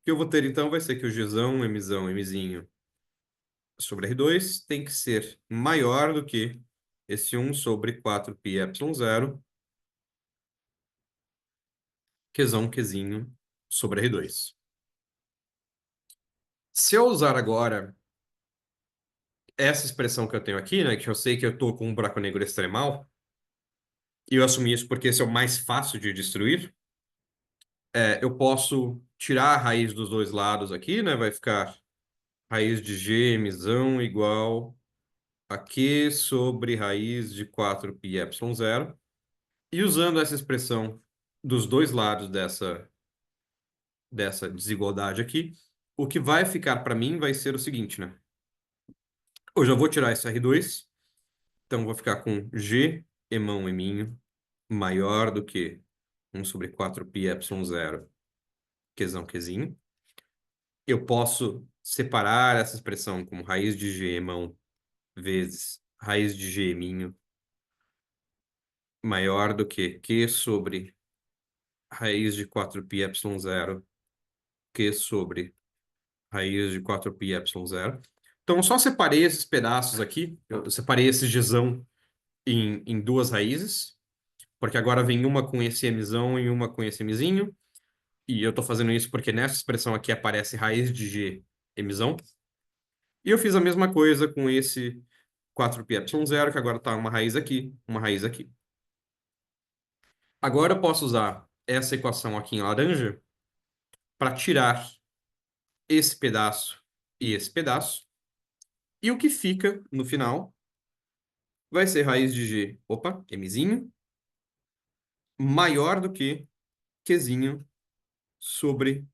que eu vou ter então vai ser que o Gzão, Mzão, Mzinho sobre R2 tem que ser maior do que esse 1 sobre 4π epsilon zero, Qzão, Qzinho sobre R2. Se eu usar agora essa expressão que eu tenho aqui, né, que eu sei que eu estou com um buraco negro extremal, e eu assumi isso porque esse é o mais fácil de destruir, eu posso tirar a raiz dos dois lados aqui, né, vai ficar raiz de G, mzão, igual a Q sobre raiz de 4π epsilon zero. E usando essa expressão dos dois lados dessa desigualdade aqui, o que vai ficar para mim vai ser o seguinte, né? Eu já vou tirar esse R2, então vou ficar com G, emão, eminho, maior do que 1 sobre 4π epsilon zero, Qzão, Qzinho. Eu posso separar essa expressão como raiz de G, emão, vezes raiz de G, eminho, maior do que Q sobre raiz de 4π epsilon zero, Q sobre raiz de 4π epsilon zero. Então, eu só separei esses pedaços aqui. Eu separei esse gzão em duas raízes, porque agora vem uma com esse mzão e uma com esse mzinho. E eu estou fazendo isso porque nessa expressão aqui aparece raiz de g mzão. E eu fiz a mesma coisa com esse 4π epsilon zero, que agora está uma raiz aqui, uma raiz aqui. Agora eu posso usar essa equação aqui em laranja para tirar esse pedaço e esse pedaço. E o que fica no final vai ser raiz de g, opa, mzinho, maior do que qzinho sobre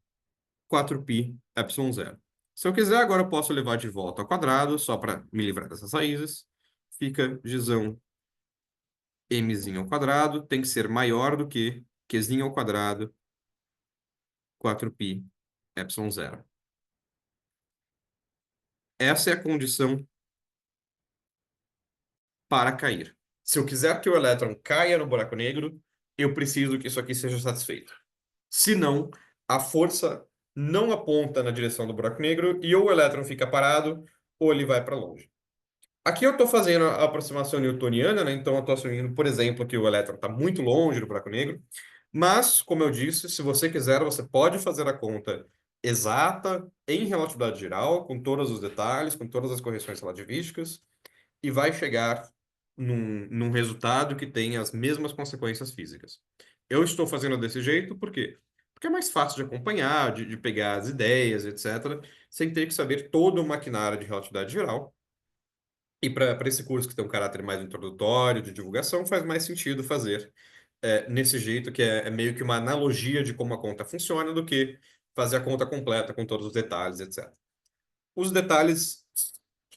4π epsilon zero. Se eu quiser, agora eu posso levar de volta ao quadrado, só para me livrar dessas raízes. Fica gzão mzinho ao quadrado, tem que ser maior do que qzinho ao quadrado, 4π epsilon zero. Essa é a condição para cair. Se eu quiser que o elétron caia no buraco negro, eu preciso que isso aqui seja satisfeito. Se não, a força não aponta na direção do buraco negro e ou o elétron fica parado ou ele vai para longe. Aqui eu estou fazendo a aproximação newtoniana, né? Então eu estou assumindo, por exemplo, que o elétron está muito longe do buraco negro. Mas, como eu disse, se você quiser, você pode fazer a conta exata em relatividade geral, com todos os detalhes, com todas as correções relativísticas, e vai chegar num resultado que tem as mesmas consequências físicas. Eu estou fazendo desse jeito, por quê? Porque é mais fácil de acompanhar, de pegar as ideias, etc., sem ter que saber todo o maquinário de relatividade geral. E para esse curso que tem um caráter mais introdutório, de divulgação, faz mais sentido fazer nesse jeito, que é meio que uma analogia de como a conta funciona, do que fazer a conta completa com todos os detalhes, etc. Os detalhes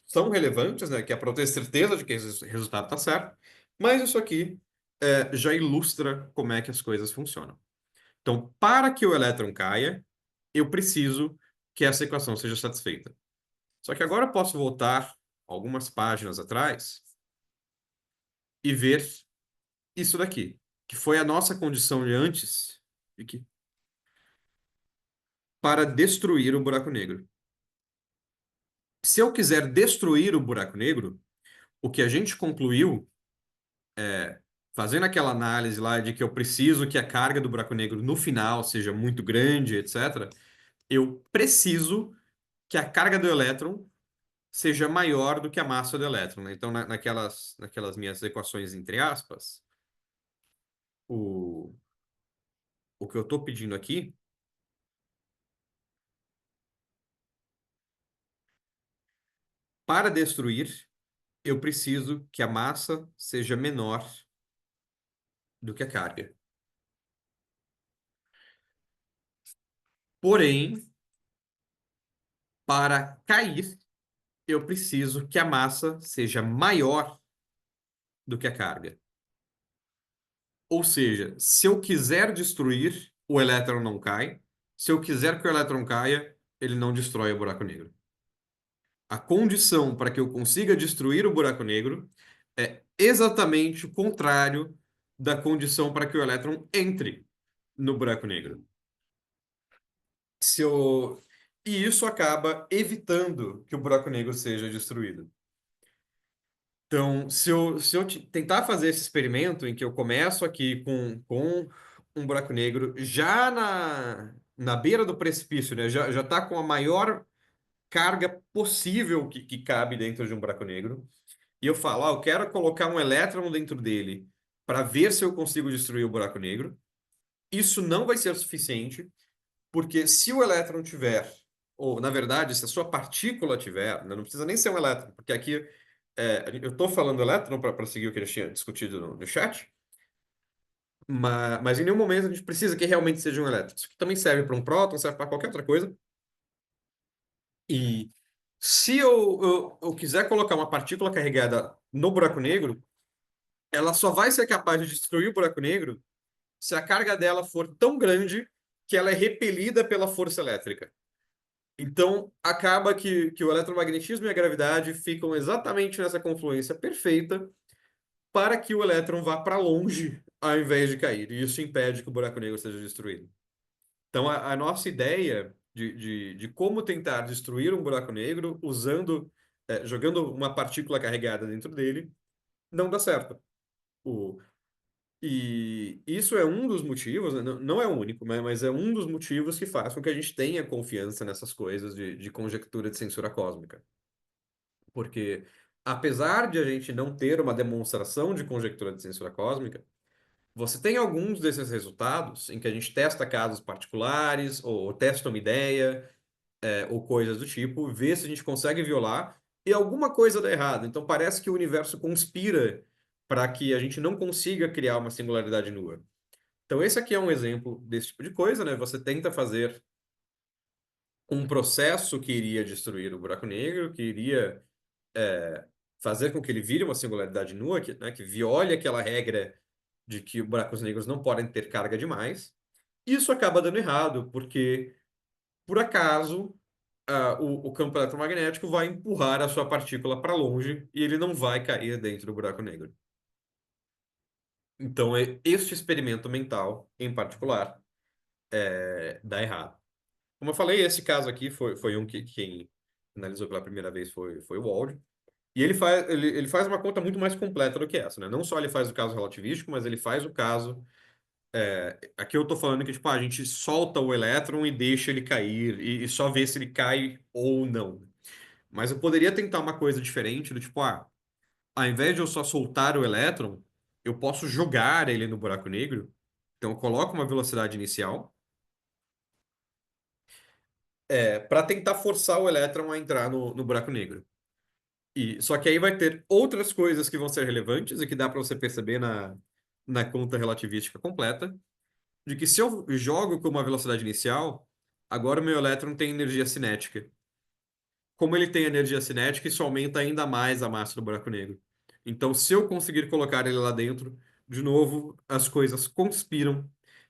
são relevantes, né? Que é para eu ter certeza de que esse resultado está certo, mas isso aqui já ilustra como é que as coisas funcionam. Então, para que o elétron caia, eu preciso que essa equação seja satisfeita. Só que agora eu posso voltar algumas páginas atrás e ver isso daqui, que foi a nossa condição de antes, de que, para destruir o buraco negro. Se eu quiser destruir o buraco negro, o que a gente concluiu, fazendo aquela análise lá de que eu preciso que a carga do buraco negro no final seja muito grande, etc., eu preciso que a carga do elétron seja maior do que a massa do elétron, né? Então, naquelas minhas equações entre aspas, o, o que eu estou pedindo aqui, para destruir, eu preciso que a massa seja menor do que a carga. Porém, para cair, eu preciso que a massa seja maior do que a carga. Ou seja, se eu quiser destruir, o elétron não cai. Se eu quiser que o elétron caia, ele não destrói o buraco negro. A condição para que eu consiga destruir o buraco negro é exatamente o contrário da condição para que o elétron entre no buraco negro. Se eu... E isso acaba evitando que o buraco negro seja destruído. Então, se eu tentar fazer esse experimento em que eu começo aqui com um buraco negro já na beira do precipício, né? Já está com a maior carga possível que cabe dentro de um buraco negro, e eu falo, eu quero colocar um elétron dentro dele para ver se eu consigo destruir o buraco negro. Isso não vai ser suficiente, porque se o elétron tiver, ou na verdade, se a sua partícula tiver, né, não precisa nem ser um elétron, porque aqui eu estou falando elétron para seguir o que a gente tinha discutido no chat, mas em nenhum momento a gente precisa que realmente seja um elétron. Isso aqui também serve para um próton, serve para qualquer outra coisa. E se eu quiser colocar uma partícula carregada no buraco negro, ela só vai ser capaz de destruir o buraco negro se a carga dela for tão grande que ela é repelida pela força elétrica. Então, acaba que o eletromagnetismo e a gravidade ficam exatamente nessa confluência perfeita para que o elétron vá para longe ao invés de cair. E isso impede que o buraco negro seja destruído. Então, a nossa ideia de como tentar destruir um buraco negro usando, jogando uma partícula carregada dentro dele, não dá certo. O, e isso é um dos motivos, né, não é o único, mas é um dos motivos que faz com que a gente tenha confiança nessas coisas de conjectura de censura cósmica. Porque apesar de a gente não ter uma demonstração de conjectura de censura cósmica, você tem alguns desses resultados em que a gente testa casos particulares, ou testa uma ideia, ou coisas do tipo, vê se a gente consegue violar e alguma coisa dá errado. Então parece que o universo conspira para que a gente não consiga criar uma singularidade nua. Então esse aqui é um exemplo desse tipo de coisa, né? Você tenta fazer um processo que iria destruir o buraco negro, que iria fazer com que ele vire uma singularidade nua, que viole aquela regra de que buracos negros não podem ter carga demais. Isso acaba dando errado, porque, por acaso, o campo eletromagnético vai empurrar a sua partícula para longe e ele não vai cair dentro do buraco negro. Então, este experimento mental, em particular, dá errado. Como eu falei, esse caso aqui foi um que quem analisou pela primeira vez foi o Wald. E ele faz uma conta muito mais completa do que essa, né? Não só ele faz o caso relativístico, mas ele faz o caso. Aqui eu tô falando que, tipo, a gente solta o elétron e deixa ele cair, e só vê se ele cai ou não. Mas eu poderia tentar uma coisa diferente, do tipo, ao invés de eu só soltar o elétron, eu posso jogar ele no buraco negro. Então eu coloco uma velocidade inicial, para tentar forçar o elétron a entrar no buraco negro. Só que aí vai ter outras coisas que vão ser relevantes e que dá para você perceber na conta relativística completa, de que se eu jogo com uma velocidade inicial, agora o meu elétron tem energia cinética. Como ele tem energia cinética, isso aumenta ainda mais a massa do buraco negro. Então, se eu conseguir colocar ele lá dentro, de novo, as coisas conspiram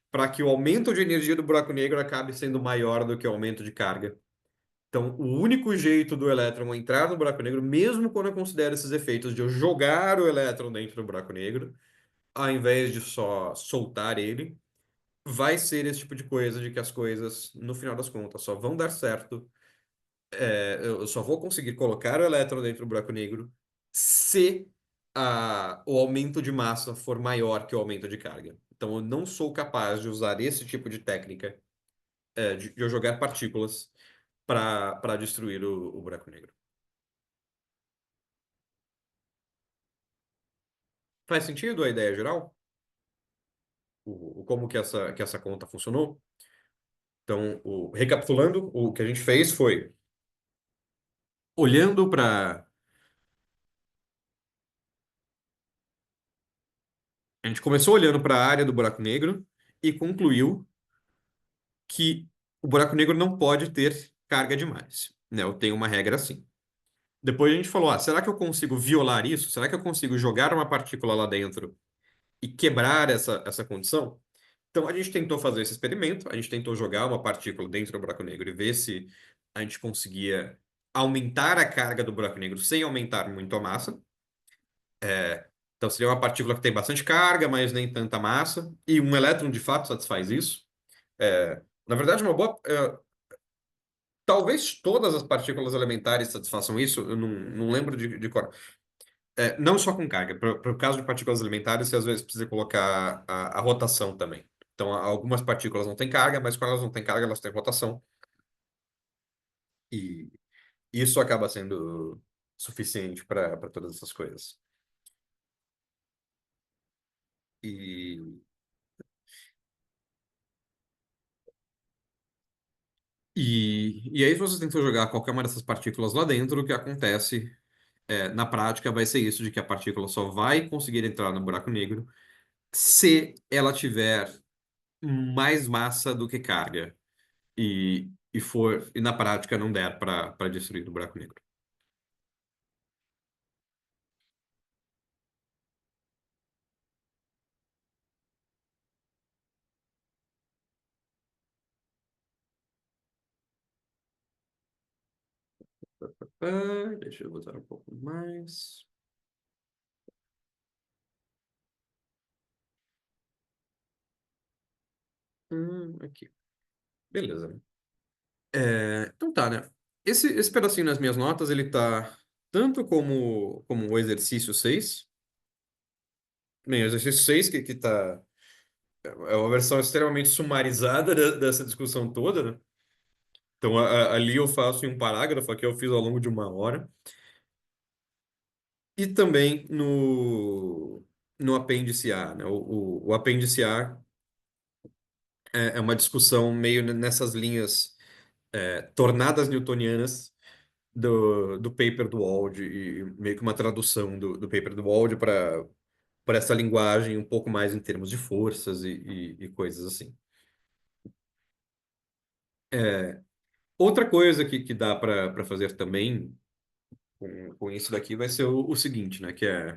para que o aumento de energia do buraco negro acabe sendo maior do que o aumento de carga. Então, o único jeito do elétron entrar no buraco negro, mesmo quando eu considero esses efeitos de eu jogar o elétron dentro do buraco negro, ao invés de só soltar ele, vai ser esse tipo de coisa de que as coisas, no final das contas, só vão dar certo. Eu só vou conseguir colocar o elétron dentro do buraco negro se o aumento de massa for maior que o aumento de carga. Então, eu não sou capaz de usar esse tipo de técnica, de eu jogar partículas para destruir o buraco negro. Faz sentido a ideia geral? Como que essa conta funcionou? Então, recapitulando, o que a gente fez foi olhando para. A gente começou olhando para a área do buraco negro e concluiu que o buraco negro não pode ter carga demais, né? Eu tenho uma regra assim. Depois a gente falou, será que eu consigo violar isso? Será que eu consigo jogar uma partícula lá dentro e quebrar essa condição? Então a gente tentou fazer esse experimento, a gente tentou jogar uma partícula dentro do buraco negro e ver se a gente conseguia aumentar a carga do buraco negro sem aumentar muito a massa. Então seria uma partícula que tem bastante carga, mas nem tanta massa, e um elétron de fato satisfaz isso. Na verdade, uma boa. Talvez todas as partículas elementares satisfaçam isso, eu não lembro de cor. Não só com carga, para o caso de partículas elementares, você às vezes precisa colocar a rotação também. Então, algumas partículas não têm carga, mas quando elas não têm carga, elas têm rotação. E isso acaba sendo suficiente para todas essas coisas. E, e aí, se você tentar jogar qualquer uma dessas partículas lá dentro, o que acontece na prática vai ser isso, de que a partícula só vai conseguir entrar no buraco negro se ela tiver mais massa do que carga e na prática não der para destruir o buraco negro. Deixa eu botar um pouco mais. Aqui. Beleza. Então tá, né? Esse pedacinho nas minhas notas, ele tá tanto como o exercício 6. Bem, o exercício 6 que tá. É uma versão extremamente sumarizada dessa discussão toda, né? Então, ali eu faço em um parágrafo, aqui eu fiz ao longo de uma hora. e também no apêndice A, né? O apêndice A é uma discussão meio nessas linhas tornadas newtonianas do paper do Wald e meio que uma tradução do paper do Wald para essa linguagem um pouco mais em termos de forças e coisas assim. Outra coisa que dá para fazer também com isso daqui vai ser o seguinte, né? Que é,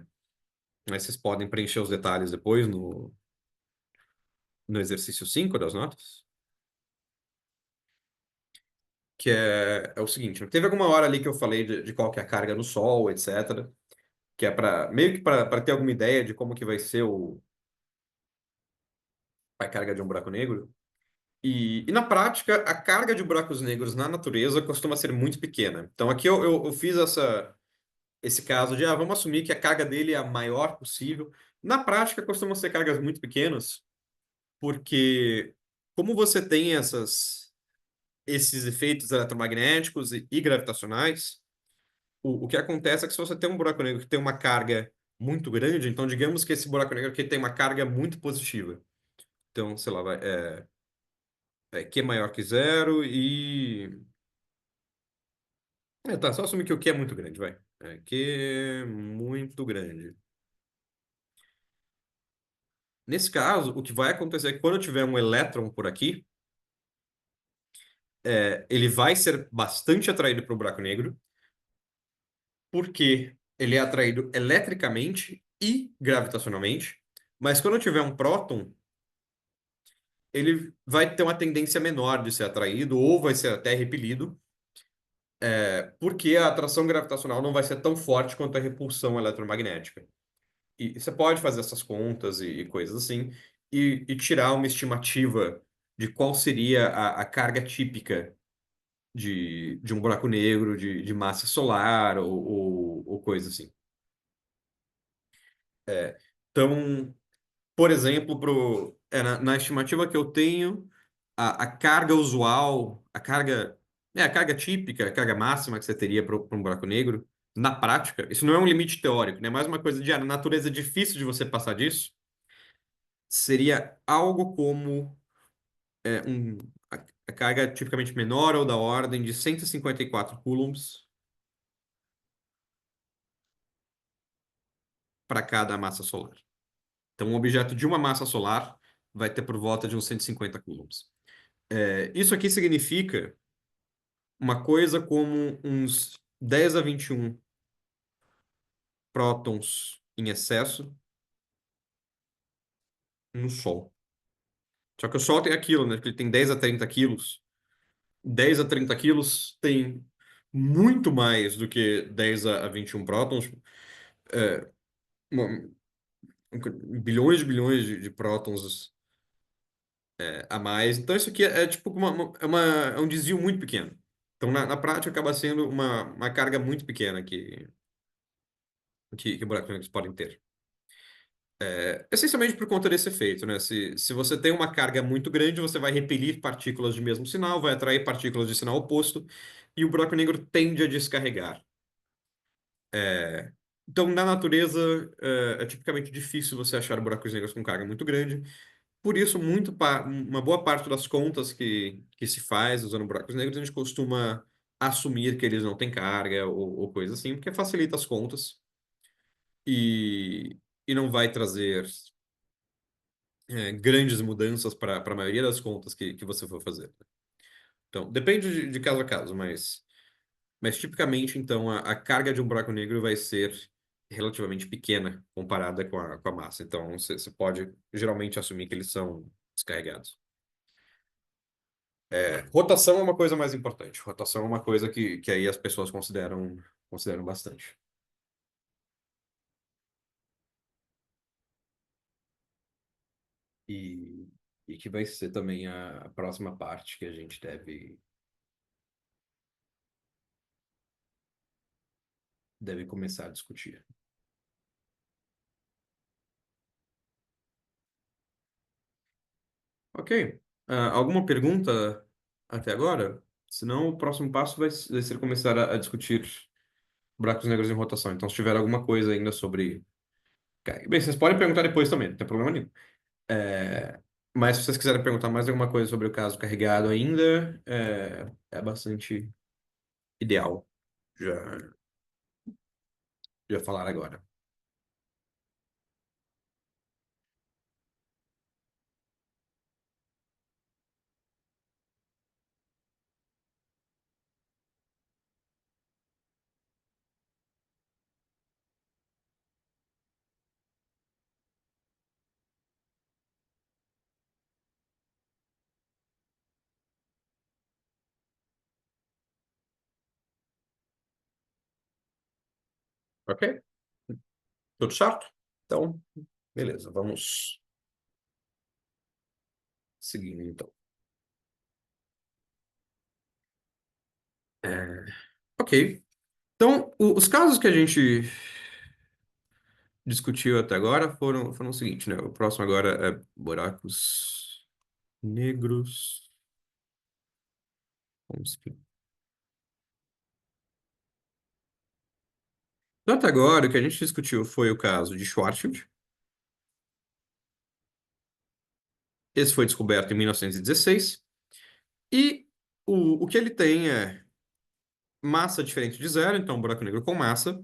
né, vocês podem preencher os detalhes depois no exercício 5 das notas, que é o seguinte, né, teve alguma hora ali que eu falei de qual que é a carga no Sol, etc., que é para meio que para ter alguma ideia de como que vai ser a carga de um buraco negro. E na prática, a carga de buracos negros na natureza costuma ser muito pequena. Então aqui eu fiz esse caso de, vamos assumir que a carga dele é a maior possível. Na prática, costumam ser cargas muito pequenas, porque como você tem esses efeitos eletromagnéticos e gravitacionais, o que acontece é que se você tem um buraco negro que tem uma carga muito grande, então digamos que esse buraco negro aqui tem uma carga muito positiva. Então, sei lá, Q maior que zero e... tá, só assumir que o Q é muito grande, vai. Q é muito grande. Nesse caso, o que vai acontecer é que quando tiver um elétron por aqui, ele vai ser bastante atraído para o buraco negro, porque ele é atraído eletricamente e gravitacionalmente, mas quando tiver um próton, ele vai ter uma tendência menor de ser atraído ou vai ser até repelido, porque a atração gravitacional não vai ser tão forte quanto a repulsão eletromagnética. E você pode fazer essas contas e coisas assim, e tirar uma estimativa de qual seria a carga típica de um buraco negro, de massa solar ou coisa assim. Então, por exemplo, na estimativa que eu tenho, a carga usual, a carga típica, a carga máxima que você teria para um buraco negro, na prática, isso não é um limite teórico, né? É mais uma coisa de, na natureza é difícil de você passar disso, seria algo como a carga tipicamente menor ou da ordem de 154 coulombs para cada massa solar. Então, um objeto de uma massa solar vai ter por volta de uns 150 coulombs. Isso aqui significa uma coisa como uns 10 a 21 prótons em excesso no Sol. Só que o Sol tem aquilo, né? Que ele tem 10 a 30 quilos. 10 a 30 quilos tem muito mais do que 10 a 21 prótons. É, uma- bilhões de bilhões de prótons a mais. Então, isso aqui é tipo é um desvio muito pequeno. Então, na prática, acaba sendo uma carga muito pequena que buracos negros podem ter. Essencialmente por conta desse efeito, né? Se você tem uma carga muito grande, você vai repelir partículas de mesmo sinal, vai atrair partículas de sinal oposto, e o buraco negro tende a descarregar. Então, na natureza, é tipicamente difícil você achar buracos negros com carga muito grande. Por isso, uma boa parte das contas que se faz usando buracos negros, a gente costuma assumir que eles não têm carga ou coisa assim, porque facilita as contas e, e não vai trazer grandes mudanças para a maioria das contas que você for fazer. Então, depende de caso a caso, mas tipicamente, então, a carga de um buraco negro vai ser relativamente pequena comparada com a massa. Então, você pode geralmente assumir que eles são descarregados. Rotação é uma coisa mais importante. Rotação é uma coisa que aí as pessoas consideram bastante. E, e que vai ser também a próxima parte que a gente deve começar a discutir. Ok. Alguma pergunta até agora? Senão, o próximo passo vai ser começar a discutir buracos negros em rotação. Então, se tiver alguma coisa ainda sobre. Bem, vocês podem perguntar depois também, não tem problema nenhum. É, mas se vocês quiserem perguntar mais alguma coisa sobre o caso carregado ainda, é bastante ideal já, já falar agora. Ok? Tudo certo? Então, beleza, vamos seguindo então. É, ok. Então, os casos que a gente discutiu até agora foram o seguinte, né? O próximo agora é buracos negros. Vamos ver. Então, até agora, o que a gente discutiu foi o caso de Schwarzschild. Esse foi descoberto em 1916. E o que ele tem é massa diferente de zero, então um buraco negro com massa.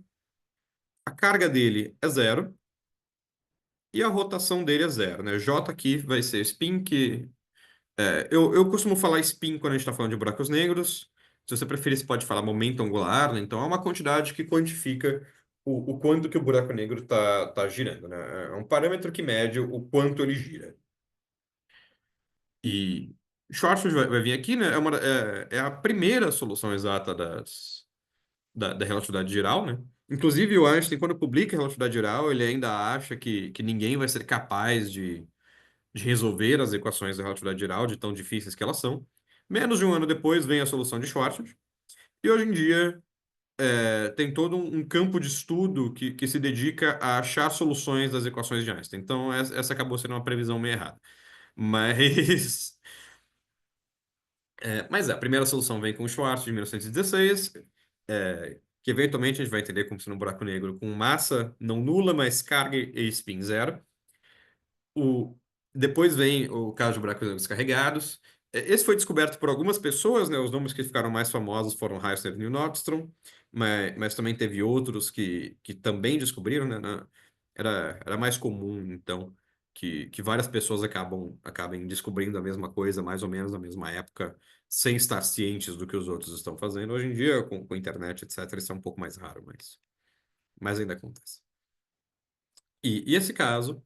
A carga dele é zero e a rotação dele é zero, né? J aqui vai ser spin, que eu costumo falar spin quando a gente está falando de buracos negros. Se você preferir, você pode falar momento angular, né? Então é uma quantidade que quantifica o quanto que o buraco negro tá girando, né? É um parâmetro que mede o quanto ele gira. E Schwarzschild vai vir aqui, né? É a primeira solução exata da relatividade geral, né? Inclusive, o Einstein, quando publica a relatividade geral, ele ainda acha que ninguém vai ser capaz de resolver as equações da relatividade geral, de tão difíceis que elas são. Menos de um ano depois vem a solução de Schwarzschild, e hoje em dia tem todo um campo de estudo que se dedica a achar soluções das equações de Einstein. Então, essa acabou sendo uma previsão meio errada. Mas, mas a primeira solução vem com o Schwarzschild de 1916, que eventualmente a gente vai entender como sendo um buraco negro com massa não nula, mas carga e spin zero. O, depois vem o caso de buracos negros carregados. Esse foi descoberto por algumas pessoas, né? Os nomes que ficaram mais famosos foram Heisler e Nordstrom, mas também teve outros que também descobriram, né? Era mais comum, então, que várias pessoas acabem descobrindo a mesma coisa, mais ou menos na mesma época, sem estar cientes do que os outros estão fazendo. Hoje em dia, com a internet, etc., isso é um pouco mais raro, mas ainda acontece. E esse caso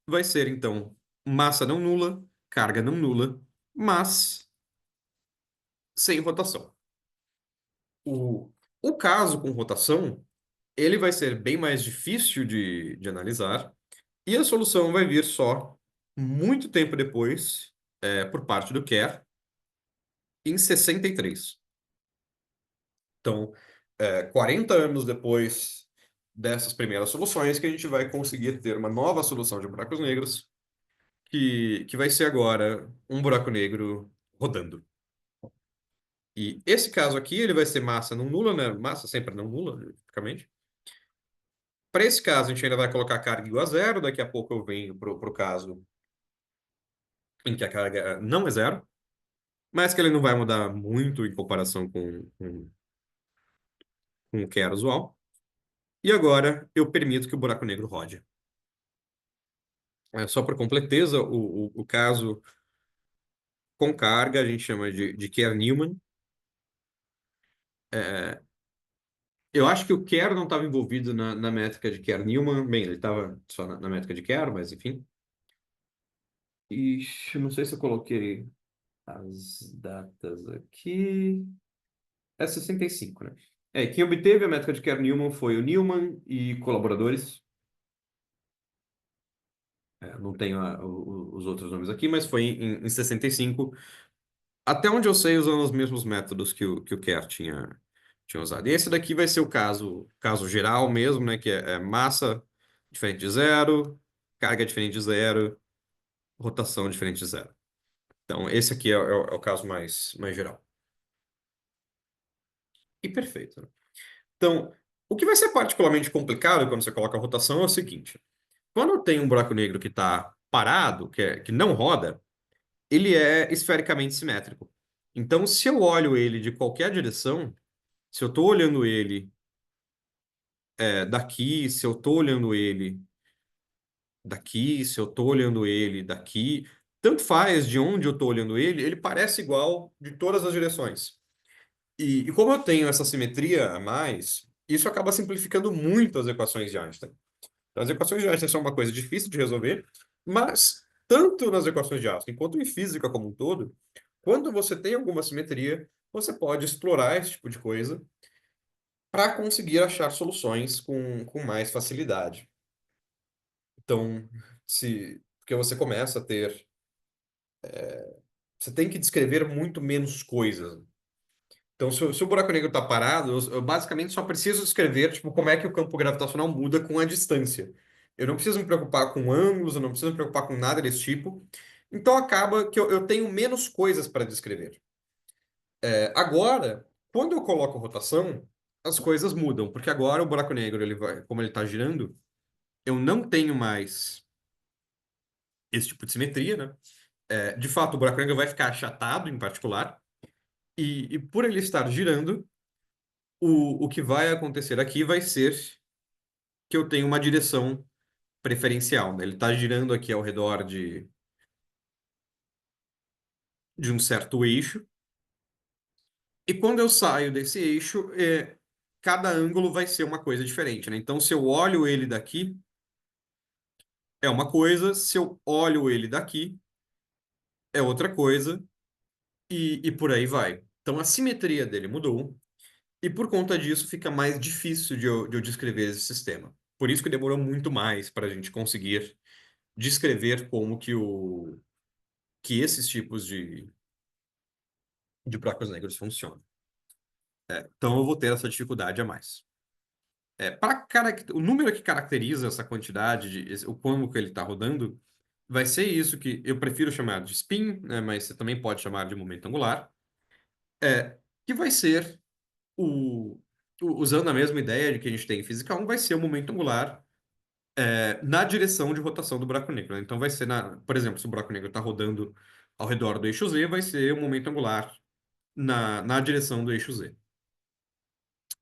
vai ser, então, massa não nula, carga não nula, mas sem rotação. O caso com rotação, ele vai ser bem mais difícil de analisar, e a solução vai vir só muito tempo depois, por parte do Kerr, em 63. Então, 40 anos depois dessas primeiras soluções, que a gente vai conseguir ter uma nova solução de buracos negros, que vai ser agora um buraco negro rodando. E esse caso aqui, ele vai ser massa não nula, né? Massa sempre não nula, praticamente. Para esse caso, a gente ainda vai colocar carga igual a zero. Daqui a pouco eu venho para o caso em que a carga não é zero, mas que ele não vai mudar muito em comparação com o que era usual. E agora eu permito que o buraco negro rode. Só por completeza, o caso com carga a gente chama de Kerr-Newman. É, eu acho que o Kerr não estava envolvido na métrica de Kerr-Newman. Bem, ele estava só na métrica de Kerr, mas enfim. Ixi, não sei se eu coloquei as datas aqui. É 65, né? Quem obteve a métrica de Kerr-Newman foi o Newman e colaboradores. Não tenho os outros nomes aqui, mas foi em 65. Até onde eu sei, usando os mesmos métodos que o Kerr tinha usado. E esse daqui vai ser o caso geral mesmo, né? Que é massa diferente de zero, carga diferente de zero, rotação diferente de zero. Então, esse aqui é o caso mais geral. E perfeito, né? Então, O que vai ser particularmente complicado quando você coloca a rotação é o seguinte: quando tem um buraco negro que está parado, que não roda, ele é esfericamente simétrico. Então, se eu olho ele de qualquer direção, se eu estou olhando ele daqui, se eu estou olhando ele daqui, se eu estou olhando ele daqui, tanto faz de onde eu estou olhando ele, ele parece igual de todas as direções. E como eu tenho essa simetria a mais, isso acaba simplificando muito as equações de Einstein. Então, as equações de Einstein são uma coisa difícil de resolver, mas tanto nas equações de Einstein quanto em física como um todo, quando você tem alguma simetria, você pode explorar esse tipo de coisa para conseguir achar soluções com mais facilidade. Então, porque você começa a ter, você tem que descrever muito menos coisas. Então, se o buraco negro está parado, eu basicamente só preciso descrever, tipo, como é que o campo gravitacional muda com a distância. Eu não preciso me preocupar com ângulos, eu não preciso me preocupar com nada desse tipo. Então, acaba que eu tenho menos coisas para descrever. Agora, quando eu coloco rotação, as coisas mudam, porque agora o buraco negro, ele vai, como ele está girando, eu não tenho mais esse tipo de simetria, né? De fato, o buraco negro vai ficar achatado, em particular, e por ele estar girando, o que vai acontecer aqui vai ser que eu tenho uma direção preferencial, né? Ele está girando aqui ao redor de um certo eixo, e quando eu saio desse eixo, cada ângulo vai ser uma coisa diferente, né? Então, se eu olho ele daqui, é uma coisa, se eu olho ele daqui, é outra coisa, e por aí vai. Então, a simetria dele mudou, e por conta disso fica mais difícil de eu descrever esse sistema. Por isso que demorou muito mais para a gente conseguir descrever como que esses tipos de buracos negros funcionam. Então eu vou ter essa dificuldade a mais. O número que caracteriza essa quantidade, o quanto que ele está rodando, vai ser isso que eu prefiro chamar de spin, né, mas você também pode chamar de momento angular, que vai ser o, usando a mesma ideia de que a gente tem em física 1, vai ser o momento angular na direção de rotação do buraco negro, né? Então vai ser, por exemplo, se o buraco negro está rodando ao redor do eixo Z, vai ser o momento angular na direção do eixo Z,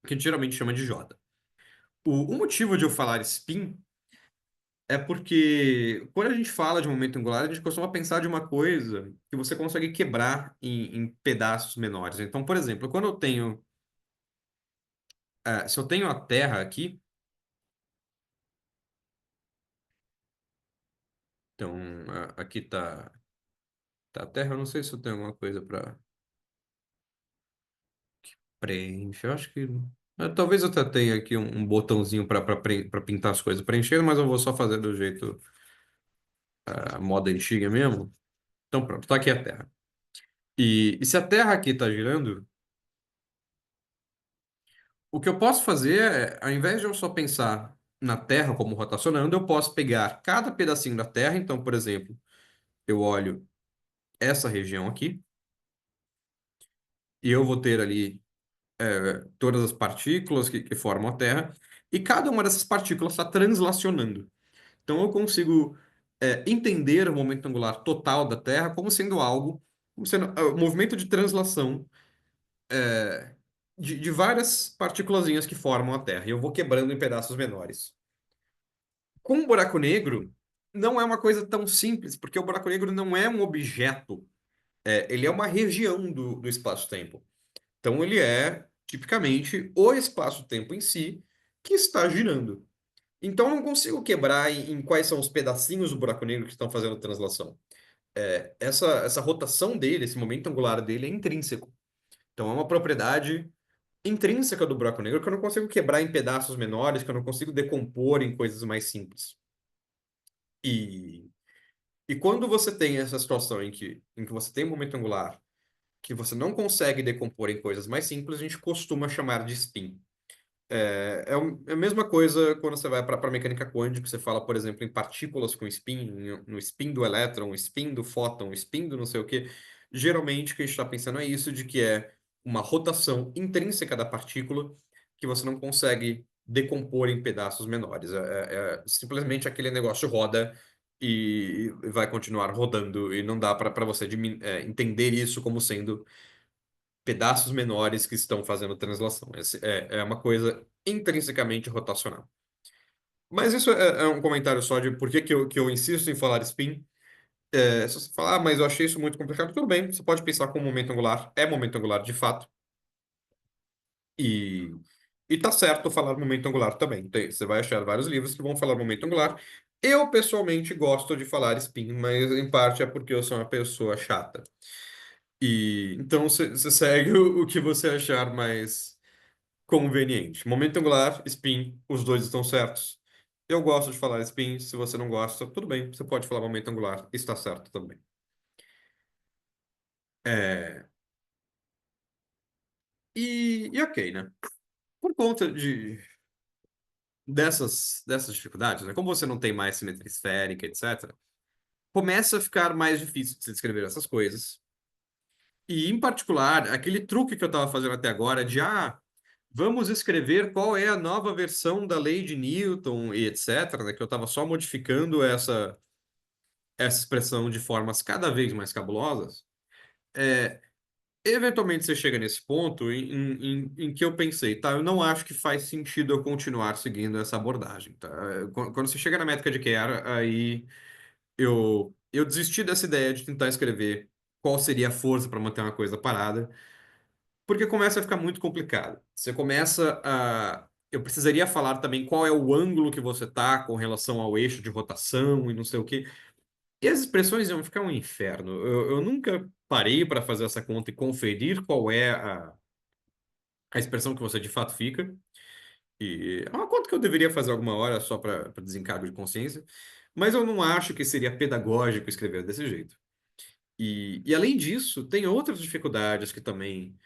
que a gente geralmente chama de J. O motivo de eu falar spin é porque quando a gente fala de momento angular, a gente costuma pensar de uma coisa que você consegue quebrar em pedaços menores. Então, por exemplo, quando eu tenho, se eu tenho a Terra aqui, então aqui tá a Terra, eu não sei se eu tenho alguma coisa para preencher, eu acho que talvez eu até tenha aqui um botãozinho para pintar as coisas preenchendo, mas eu vou só fazer do jeito a moda antiga mesmo. Então pronto, tá aqui a Terra. E se a Terra aqui está girando, o que eu posso fazer ao invés de eu só pensar na Terra como rotacionando, eu posso pegar cada pedacinho da Terra. Então, por exemplo, eu olho essa região aqui e eu vou ter ali todas as partículas que formam a Terra, e cada uma dessas partículas está translacionando. Então, eu consigo entender o momento angular total da Terra como sendo algo, como sendo o movimento de translação de várias partículazinhas que formam a Terra, e eu vou quebrando em pedaços menores. Com um buraco negro, não é uma coisa tão simples, porque o buraco negro não é um objeto, ele é uma região do espaço-tempo. Então, ele é, tipicamente, o espaço-tempo em si que está girando. Então, eu não consigo quebrar em quais são os pedacinhos do buraco negro que estão fazendo a translação. Essa rotação dele, esse momento angular dele é intrínseco. Então, é uma propriedade intrínseca do buraco negro que eu não consigo quebrar em pedaços menores, que eu não consigo decompor em coisas mais simples. E, e quando você tem essa situação em que você tem um momento angular que você não consegue decompor em coisas mais simples, a gente costuma chamar de spin. É a mesma coisa quando você vai para a mecânica quântica, você fala, por exemplo, em partículas com spin, no spin do elétron, spin do fóton, spin do não sei o quê. Geralmente o que a gente está pensando é isso, de que é uma rotação intrínseca da partícula que você não consegue. decompor em pedaços menores. Simplesmente aquele negócio roda e vai continuar rodando, e não dá para você entender isso como sendo pedaços menores que estão fazendo translação. É uma coisa intrinsecamente rotacional. Mas isso é um comentário só de por que eu insisto em falar spin. Se você falar, mas eu achei isso muito complicado, tudo bem, você pode pensar como momento angular, é momento angular de fato, e, e tá certo falar momento angular também. Você vai achar vários livros que vão falar momento angular. Eu, pessoalmente, gosto de falar spin, mas em parte é porque eu sou uma pessoa chata. E então você segue o que você achar mais conveniente. Momento angular, spin, os dois estão certos. Eu gosto de falar spin, se você não gosta, tudo bem, você pode falar momento angular, está certo também. É, e ok, né? Por conta dessas dificuldades, né? Como você não tem mais simetria esférica, etc., começa a ficar mais difícil de se descrever essas coisas. E, em particular, aquele truque que eu estava fazendo até agora de, vamos escrever qual é a nova versão da lei de Newton e etc., né? Que eu estava só modificando essa expressão de formas cada vez mais cabulosas. Eventualmente você chega nesse ponto em que eu pensei, tá, eu não acho que faz sentido eu continuar seguindo essa abordagem, tá? Quando você chega na métrica de Kerr, aí eu desisti dessa ideia de tentar escrever qual seria a força para manter uma coisa parada, porque começa a ficar muito complicado. Você começa a... Eu precisaria falar também qual é o ângulo que você tá com relação ao eixo de rotação e não sei o quê. E as expressões iam ficar um inferno. Eu nunca parei para fazer essa conta e conferir qual é a expressão que você de fato fica. E é uma conta que eu deveria fazer alguma hora só para desencargo de consciência, mas eu não acho que seria pedagógico escrever desse jeito. E além disso, tem outras dificuldades que também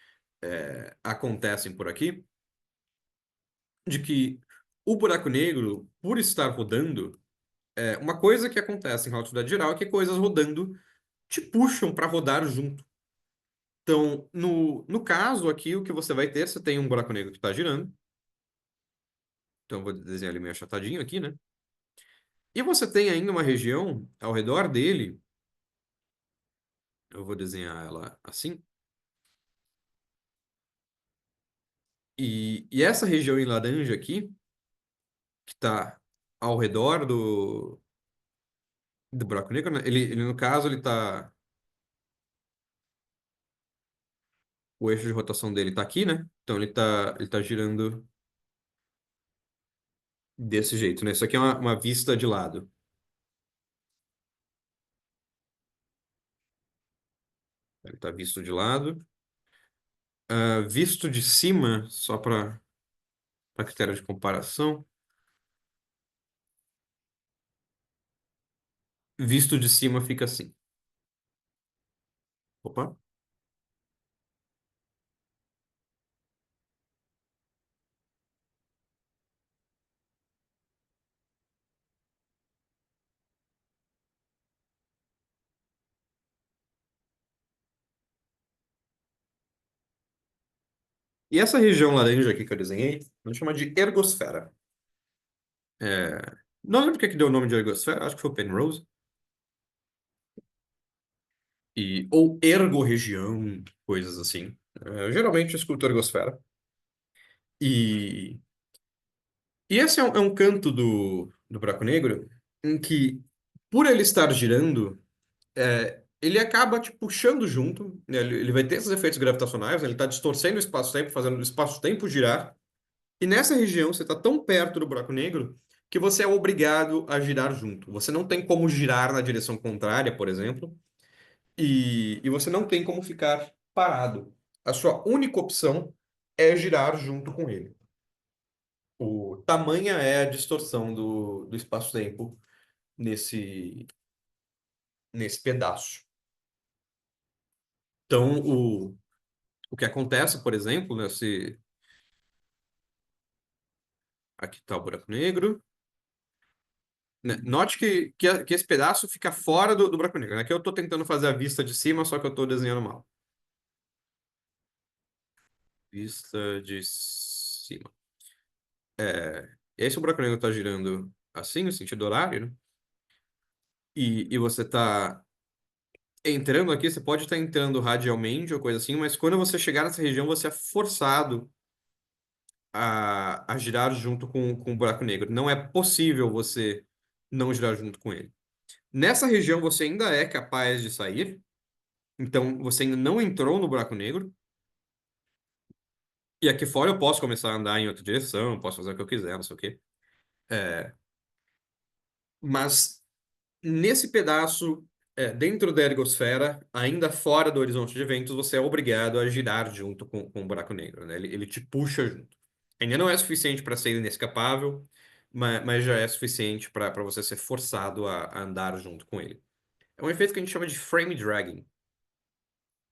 acontecem por aqui, de que o buraco negro, por estar rodando, uma coisa que acontece em relatividade geral é que coisas rodando te puxam para rodar junto. Então, no caso aqui, o que você vai ter, você tem um buraco negro que está girando. Então, eu vou desenhar ele meio achatadinho aqui, né? E você tem ainda uma região ao redor dele, eu vou desenhar ela assim, e essa região em laranja aqui, que está ao redor do buraco negro, né? Ele, no caso, ele tá, o eixo de rotação dele está aqui, né? Então ele tá girando desse jeito, né? Isso aqui é uma vista de lado. Ele está visto de lado. Visto de cima, só para critério de comparação, visto de cima fica assim. Opa. E essa região laranja aqui que eu desenhei, a gente chama de ergosfera. Não lembro porque que deu o nome de ergosfera, acho que foi o Penrose. Ou ergo-região, coisas assim. Geralmente eu escuto ergosfera. E, e esse é um canto do buraco negro em que, por ele estar girando, ele acaba te puxando junto, né? Ele vai ter esses efeitos gravitacionais, né? Ele está distorcendo o espaço-tempo, fazendo o espaço-tempo girar. E nessa região, você está tão perto do buraco negro que você é obrigado a girar junto. Você não tem como girar na direção contrária, por exemplo, e você não tem como ficar parado. A sua única opção é girar junto com ele. O tamanha é a distorção do espaço-tempo nesse pedaço. Então, o que acontece, por exemplo, né, se aqui está o buraco negro, né, note que esse pedaço fica fora do buraco negro. Aqui eu estou tentando fazer a vista de cima, só que eu estou desenhando mal. Vista de cima. E aí, se o buraco negro está girando assim, no sentido horário, né? E você está entrando aqui, você pode estar entrando radialmente ou coisa assim, mas quando você chegar nessa região, você é forçado a girar junto com o buraco negro. Não é possível você não girar junto com ele. Nessa região, você ainda é capaz de sair, então você ainda não entrou no buraco negro. E aqui fora eu posso começar a andar em outra direção, posso fazer o que eu quiser, não sei o quê. É, mas nesse pedaço, dentro da ergosfera, ainda fora do horizonte de eventos, você é obrigado a girar junto com o buraco negro, né? Ele te puxa junto. Ainda não é suficiente para ser inescapável, mas já é suficiente para você ser forçado a andar junto com ele. É um efeito que a gente chama de frame dragging.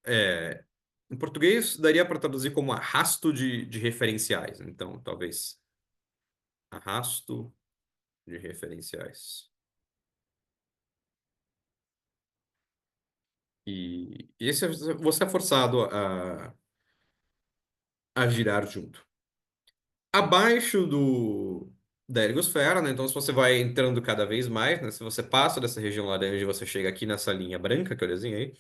É, em português, daria para traduzir como arrasto de referenciais. Então, talvez arrasto de referenciais. E esse você é forçado a girar junto. Abaixo da ergosfera, né? Então, se você vai entrando cada vez mais, né? Se você passa dessa região laranja e você chega aqui nessa linha branca que eu desenhei,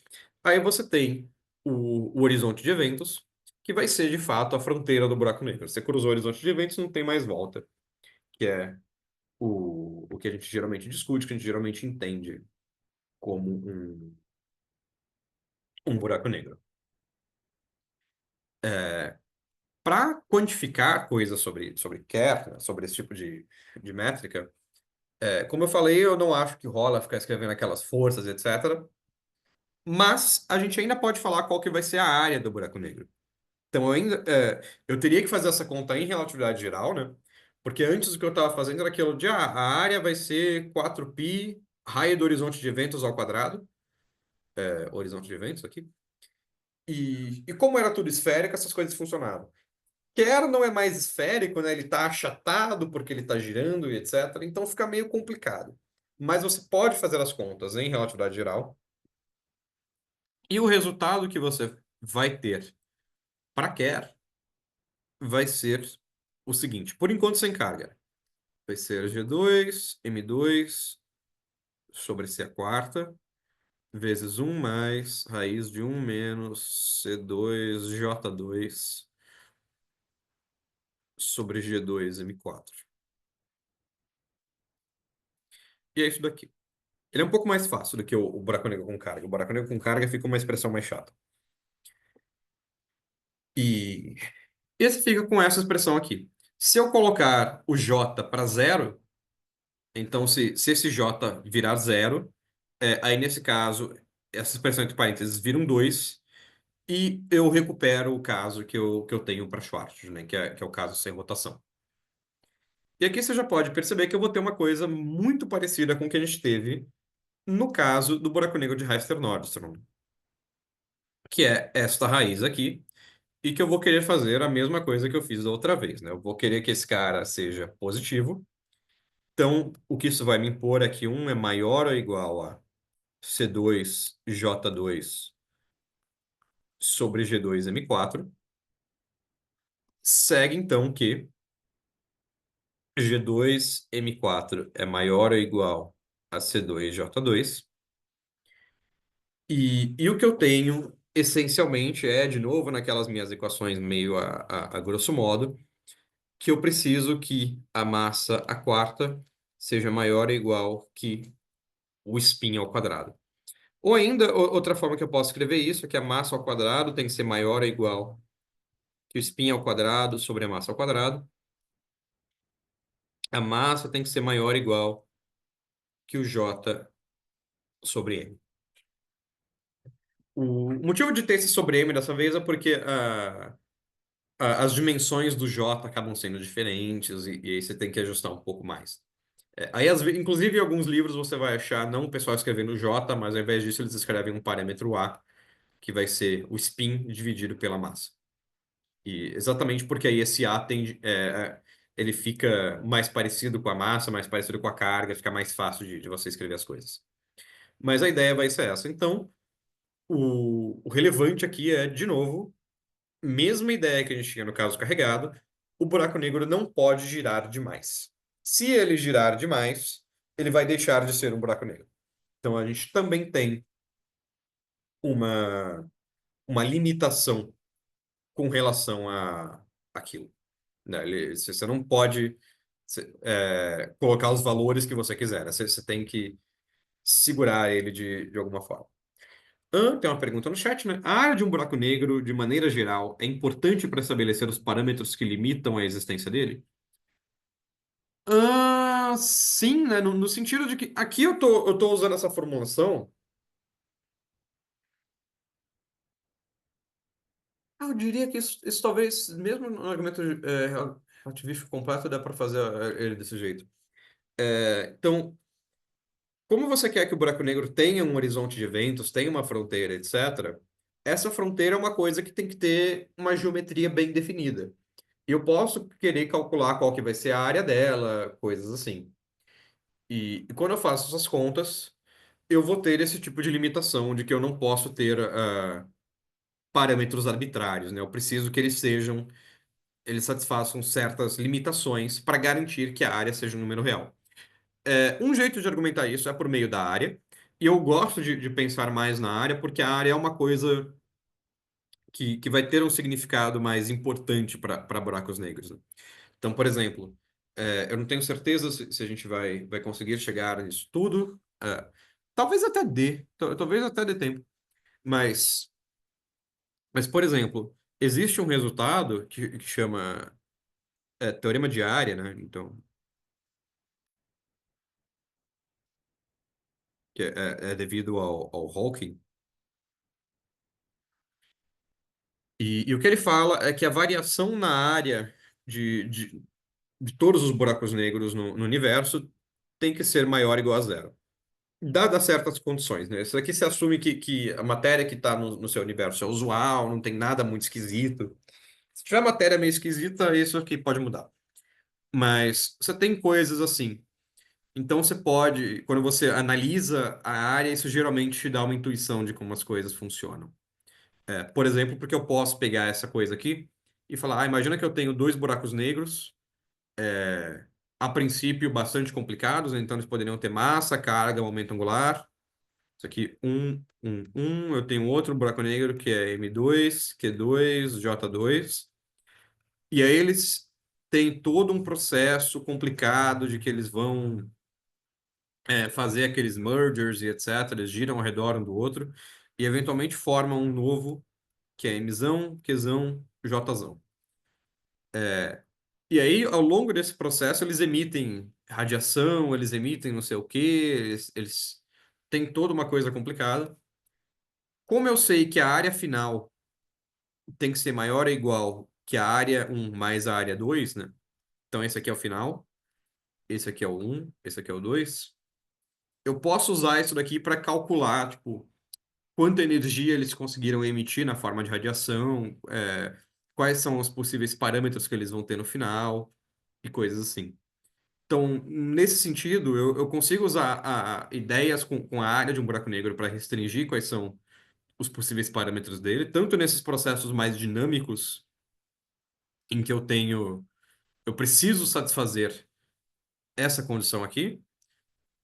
aí você tem o horizonte de eventos, que vai ser de fato a fronteira do buraco negro. Você cruzou o horizonte de eventos, não tem mais volta, que é o que a gente geralmente discute, que a gente geralmente entende como um buraco negro. Para quantificar coisas sobre Kepler, né, sobre esse tipo de métrica, como eu falei, eu não acho que rola ficar escrevendo aquelas forças, etc. Mas a gente ainda pode falar qual que vai ser a área do buraco negro. Então, eu teria que fazer essa conta em relatividade geral, né? Porque antes o que eu estava fazendo era aquilo de, a área vai ser 4π raio do horizonte de eventos ao quadrado, horizonte de eventos aqui. E como era tudo esférico, essas coisas funcionavam. Quer não é mais esférico, né? Ele está achatado porque ele está girando e etc. Então fica meio complicado. Mas você pode fazer as contas em relatividade geral. E o resultado que você vai ter para quer vai ser o seguinte: por enquanto sem carga. Vai ser G2, M2 sobre C a quarta, vezes um mais raiz de um menos C2, J2 sobre G2, M4. E é isso daqui. Ele é um pouco mais fácil do que o buraco negro com carga. O buraco negro com carga fica uma expressão mais chata. E esse fica com essa expressão aqui. Se eu colocar o J para zero, então se esse J virar zero, aí nesse caso, essa expressão entre parênteses vira um 2 e eu recupero o caso que eu tenho para Schwarzschild, né? Que é o caso sem rotação. E aqui você já pode perceber que eu vou ter uma coisa muito parecida com o que a gente teve no caso do buraco negro de Heister-Nordström, que é esta raiz aqui, e que eu vou querer fazer a mesma coisa que eu fiz da outra vez, né? Eu vou querer que esse cara seja positivo. Então, o que isso vai me impor é que um é maior ou igual a C2J2 sobre G2M4. Segue, então, que G2M4 é maior ou igual a C2J2. E o que eu tenho, essencialmente, de novo, naquelas minhas equações meio a grosso modo, que eu preciso que a massa a quarta seja maior ou igual que o spin ao quadrado. Ou ainda, outra forma que eu posso escrever isso é que a massa ao quadrado tem que ser maior ou igual que o spin ao quadrado sobre a massa ao quadrado. A massa tem que ser maior ou igual que o J sobre M. O motivo de ter esse sobre M dessa vez é porque as dimensões do J acabam sendo diferentes e aí você tem que ajustar um pouco mais. Aí, inclusive, em alguns livros você vai achar não o pessoal escrevendo J, mas ao invés disso eles escrevem um parâmetro A, que vai ser o spin dividido pela massa. E exatamente porque aí esse A ele fica mais parecido com a massa, mais parecido com a carga, fica mais fácil de você escrever as coisas. Mas a ideia vai ser essa. Então, o relevante aqui é, de novo, mesma ideia que a gente tinha no caso carregado, o buraco negro não pode girar demais. Se ele girar demais, ele vai deixar de ser um buraco negro. Então a gente também tem uma, uma limitação com relação a aquilo, né? Você não pode colocar os valores que você quiser, né? Você tem que segurar ele de alguma forma. Tem uma pergunta no chat, né? A área de um buraco negro, de maneira geral, é importante para estabelecer os parâmetros que limitam a existência dele? Sim, né? No sentido de que aqui eu tô usando essa formulação. Eu diria que isso talvez, mesmo no argumento relativístico completo, dá para fazer ele desse jeito. Então, como você quer que o buraco negro tenha um horizonte de eventos, tenha uma fronteira, etc., essa fronteira é uma coisa que tem que ter uma geometria bem definida. E eu posso querer calcular qual que vai ser a área dela, coisas assim. E quando eu faço essas contas, eu vou ter esse tipo de limitação de que eu não posso ter parâmetros arbitrários, né? Eu preciso que eles satisfaçam certas limitações para garantir que a área seja um número real. Um jeito de argumentar isso é por meio da área, e eu gosto de pensar mais na área, porque a área é uma coisa que vai ter um significado mais importante para buracos negros, né? Então, por exemplo, eu não tenho certeza se a gente vai conseguir chegar nisso tudo. Talvez até dê, talvez até dê tempo. Mas, por exemplo, existe um resultado que chama teorema de área, né? Então, que é devido ao Hawking. E o que ele fala é que a variação na área de, de, de todos os buracos negros no universo tem que ser maior ou igual a zero. Dadas certas condições, né? Isso aqui se assume que a matéria que está no seu universo é usual, não tem nada muito esquisito. Se tiver matéria meio esquisita, isso aqui pode mudar. Mas você tem coisas assim. Então você pode, quando você analisa a área, isso geralmente te dá uma intuição de como as coisas funcionam. Por exemplo, porque eu posso pegar essa coisa aqui e falar, imagina que eu tenho dois buracos negros, a princípio bastante complicados, né? Então eles poderiam ter massa, carga, momento angular. Isso aqui, eu tenho outro buraco negro que é M2, Q2, J2. E aí eles têm todo um processo complicado de que eles vão fazer aqueles mergers e etc. Eles giram ao redor um do outro e eventualmente formam um novo que é Mzão, Qzão, Jzão. E aí, ao longo desse processo, eles emitem radiação, eles emitem não sei o quê, eles têm toda uma coisa complicada. Como eu sei que a área final tem que ser maior ou igual que a área um mais a área 2, né? Então, esse aqui é o final, esse aqui é o um, esse aqui é o 2. Eu posso usar isso daqui para calcular, tipo, quanta energia eles conseguiram emitir na forma de radiação, quais são os possíveis parâmetros que eles vão ter no final e coisas assim. Então, nesse sentido, eu consigo usar ideias com a área de um buraco negro para restringir quais são os possíveis parâmetros dele, tanto nesses processos mais dinâmicos, em que eu preciso satisfazer essa condição aqui,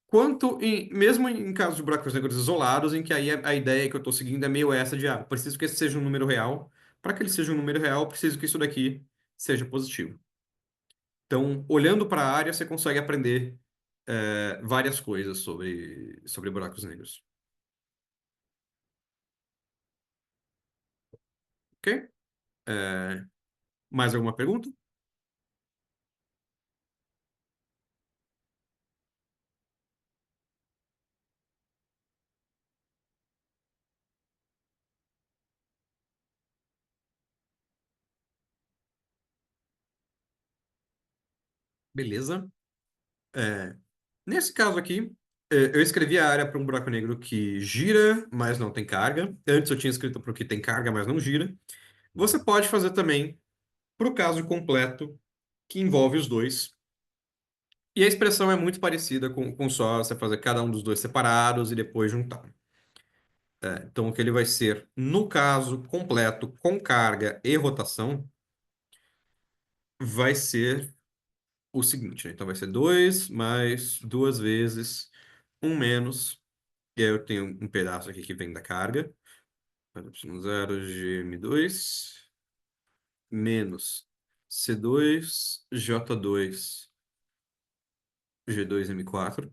quanto mesmo em casos de buracos negros isolados, em que aí a ideia que eu estou seguindo é meio essa de, preciso que esse seja um número real. Para que ele seja um número real, eu preciso que isso daqui seja positivo. Então, olhando para a área, você consegue aprender várias coisas sobre buracos negros. Ok? É, mais alguma pergunta? Beleza. É, nesse caso aqui, eu escrevi a área para um buraco negro que gira, mas não tem carga. Antes eu tinha escrito para o que tem carga, mas não gira. Você pode fazer também para o caso completo, que envolve os dois. E a expressão é muito parecida com só você fazer cada um dos dois separados e depois juntar. Então, o que ele vai ser, no caso completo, com carga e rotação, vai ser o seguinte, né? Então vai ser 2 mais 2 vezes um menos, e aí eu tenho um pedaço aqui que vem da carga, y0 gm2 menos C2 J2 G2M4.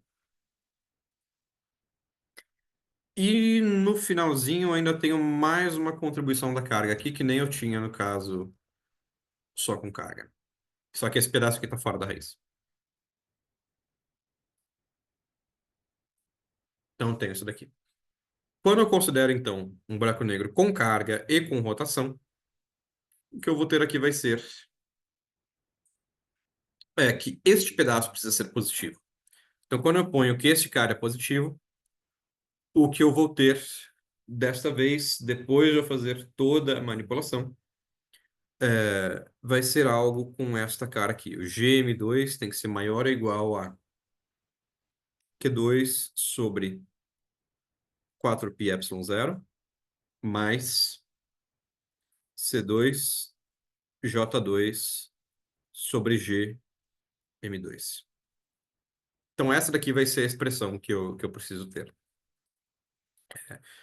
E no finalzinho eu ainda tenho mais uma contribuição da carga aqui, que nem eu tinha no caso só com carga. Só que esse pedaço aqui está fora da raiz. Então tem isso daqui. Quando eu considero, então, um buraco negro com carga e com rotação, o que eu vou ter aqui vai ser que este pedaço precisa ser positivo. Então, quando eu ponho que este cara é positivo, o que eu vou ter desta vez, depois de eu fazer toda a manipulação, vai ser algo com esta cara aqui. O GM2 tem que ser maior ou igual a Q2 sobre 4πε0 mais C2 J2 sobre GM2. Então, essa daqui vai ser a expressão que eu preciso ter.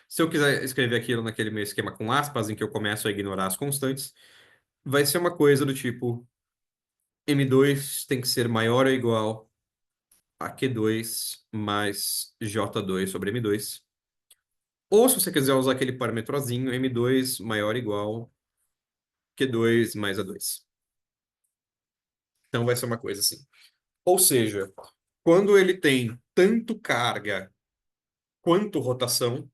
Se eu quiser escrever aquilo naquele meu esquema com aspas, em que eu começo a ignorar as constantes, vai ser uma coisa do tipo M2 tem que ser maior ou igual a Q2 mais J2 sobre M2. Ou se você quiser usar aquele parâmetrozinho, M2 maior ou igual Q2 mais A2. Então vai ser uma coisa assim. Ou seja, quando ele tem tanto carga quanto rotação,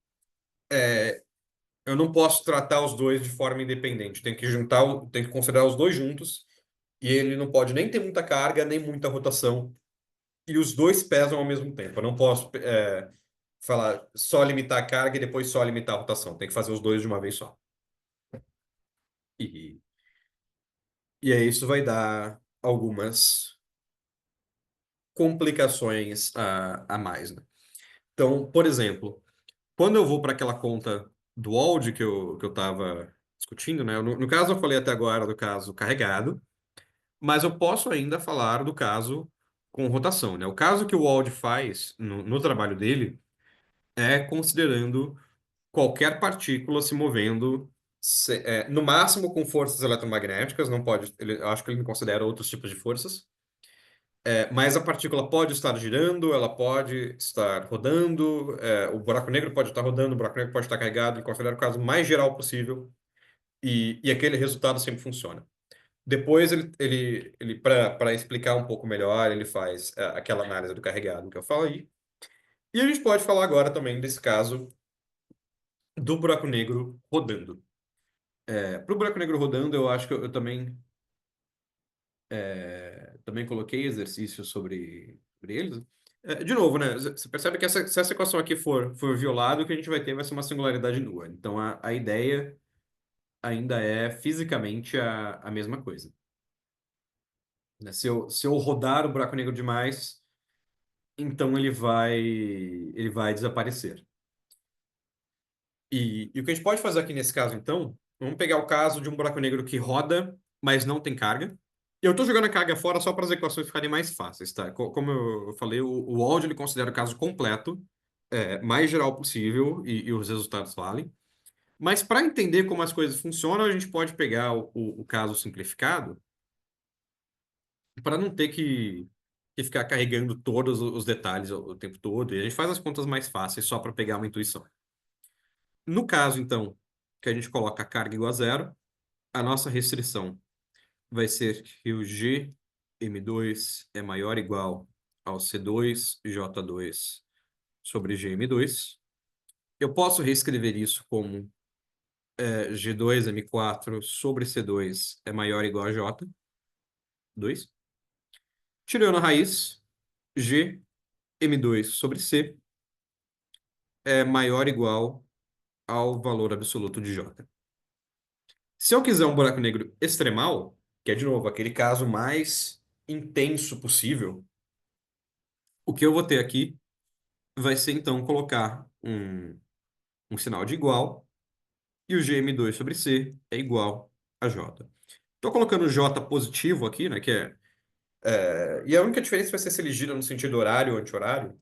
eu não posso tratar os dois de forma independente. Tem que juntar, tem que considerar os dois juntos. E ele não pode nem ter muita carga, nem muita rotação. E os dois pesam ao mesmo tempo. Eu não posso falar só limitar a carga e depois só limitar a rotação. Tem que fazer os dois de uma vez só. E, e aí isso vai dar algumas complicações a mais, né? Então, por exemplo, quando eu vou para aquela conta do old que eu estava discutindo, né? No caso, eu falei até agora do caso carregado, mas eu posso ainda falar do caso com rotação, né? O caso que o Wald faz no trabalho dele é considerando qualquer partícula se movendo, no máximo com forças eletromagnéticas, não pode, eu acho que ele não considera outros tipos de forças, mas a partícula pode estar girando, ela pode estar rodando, o buraco negro pode estar rodando, o buraco negro pode estar carregado, ele considera o caso mais geral possível, e aquele resultado sempre funciona. Depois, ele para explicar um pouco melhor, ele faz aquela análise do carregado que eu falei. E a gente pode falar agora também desse caso do buraco negro rodando. Para o buraco negro rodando, eu acho que eu também coloquei exercícios sobre eles. De novo, né? Você percebe que se essa equação aqui for violada, o que a gente vai ter vai ser uma singularidade nua. Então, a ideia ainda é fisicamente a mesma coisa, né? Se eu rodar o buraco negro demais, então ele vai desaparecer. E o que a gente pode fazer aqui nesse caso, então, vamos pegar o caso de um buraco negro que roda, mas não tem carga. Eu estou jogando a carga fora só para as equações ficarem mais fáceis, tá? Como eu falei, o Wald ele considera o caso completo, mais geral possível, e os resultados valem. Mas para entender como as coisas funcionam, a gente pode pegar o caso simplificado para não ter que ficar carregando todos os detalhes o tempo todo. E a gente faz as contas mais fáceis só para pegar uma intuição. No caso, então, que a gente coloca a carga igual a zero, a nossa restrição vai ser que o Gm2 é maior ou igual ao C2J2 sobre Gm2. Eu posso reescrever isso como G2M4 sobre C2 é maior ou igual a J2. Tirando a raiz, Gm2 sobre C é maior ou igual ao valor absoluto de J. Se eu quiser um buraco negro extremal, que é, de novo, aquele caso mais intenso possível, o que eu vou ter aqui vai ser, então, colocar um sinal de igual e o Gm2 sobre C é igual a J. Estou colocando J positivo aqui, né? E a única diferença vai ser se ele gira no sentido horário ou anti-horário.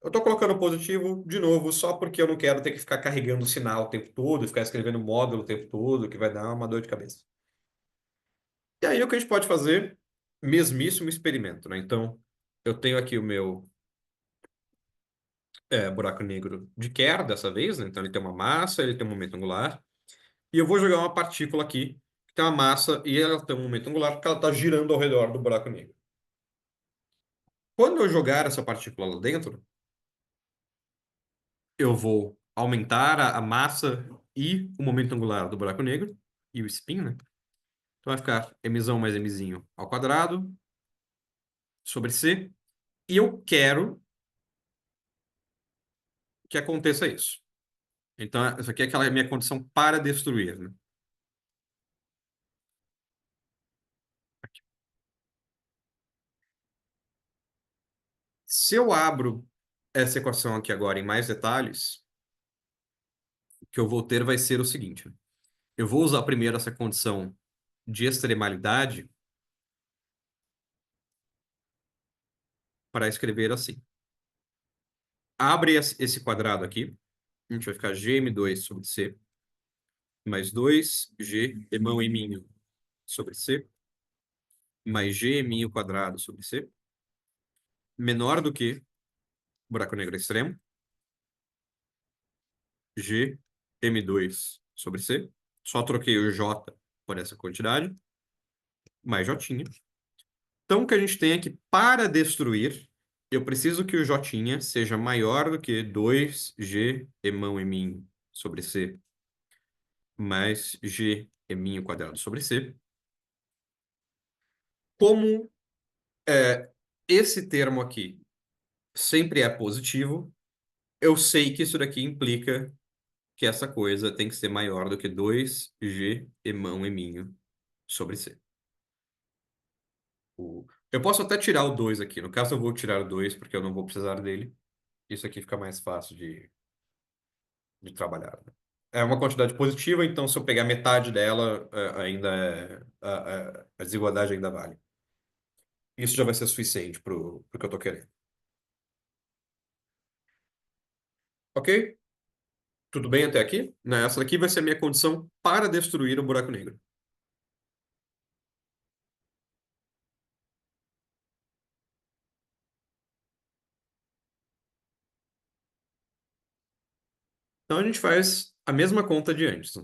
Eu estou colocando positivo de novo só porque eu não quero ter que ficar carregando o sinal o tempo todo, ficar escrevendo módulo o tempo todo, que vai dar uma dor de cabeça. E aí o que a gente pode fazer? Mesmíssimo experimento, né? Então, eu tenho aqui o meu buraco negro de Kerr dessa vez, né? Então ele tem uma massa, ele tem um momento angular. E eu vou jogar uma partícula aqui, que tem uma massa e ela tem um momento angular porque ela está girando ao redor do buraco negro. Quando eu jogar essa partícula lá dentro, eu vou aumentar a massa e o momento angular do buraco negro e o spin, né? Então vai ficar mzão mais mzinho ao quadrado sobre c. E eu quero que aconteça isso. Então, isso aqui é aquela minha condição para destruir, né? Se eu abro essa equação aqui agora em mais detalhes, o que eu vou ter vai ser o seguinte, né? Eu vou usar primeiro essa condição de extremalidade para escrever assim. Abre esse quadrado aqui, a gente vai ficar gm2 sobre c mais 2g irmão eminho sobre c mais g eminho quadrado sobre c menor do que buraco negro extremo, g m2 sobre c. Só troquei o j por essa quantidade, mais j. Então, o que a gente tem aqui para destruir, eu preciso que o j seja maior do que 2g emão eminho sobre c mais g eminho quadrado sobre c. Como esse termo aqui sempre é positivo, eu sei que isso daqui implica que essa coisa tem que ser maior do que 2g emão eminho sobre c. Eu posso até tirar o 2 aqui. No caso, eu vou tirar o 2 porque eu não vou precisar dele. Isso aqui fica mais fácil de trabalhar, né? É uma quantidade positiva, então se eu pegar metade dela, a desigualdade ainda vale. Isso já vai ser suficiente para o que eu estou querendo. Ok? Tudo bem até aqui? Né, essa daqui vai ser a minha condição para destruir um buraco negro. Então a gente faz a mesma conta de antes.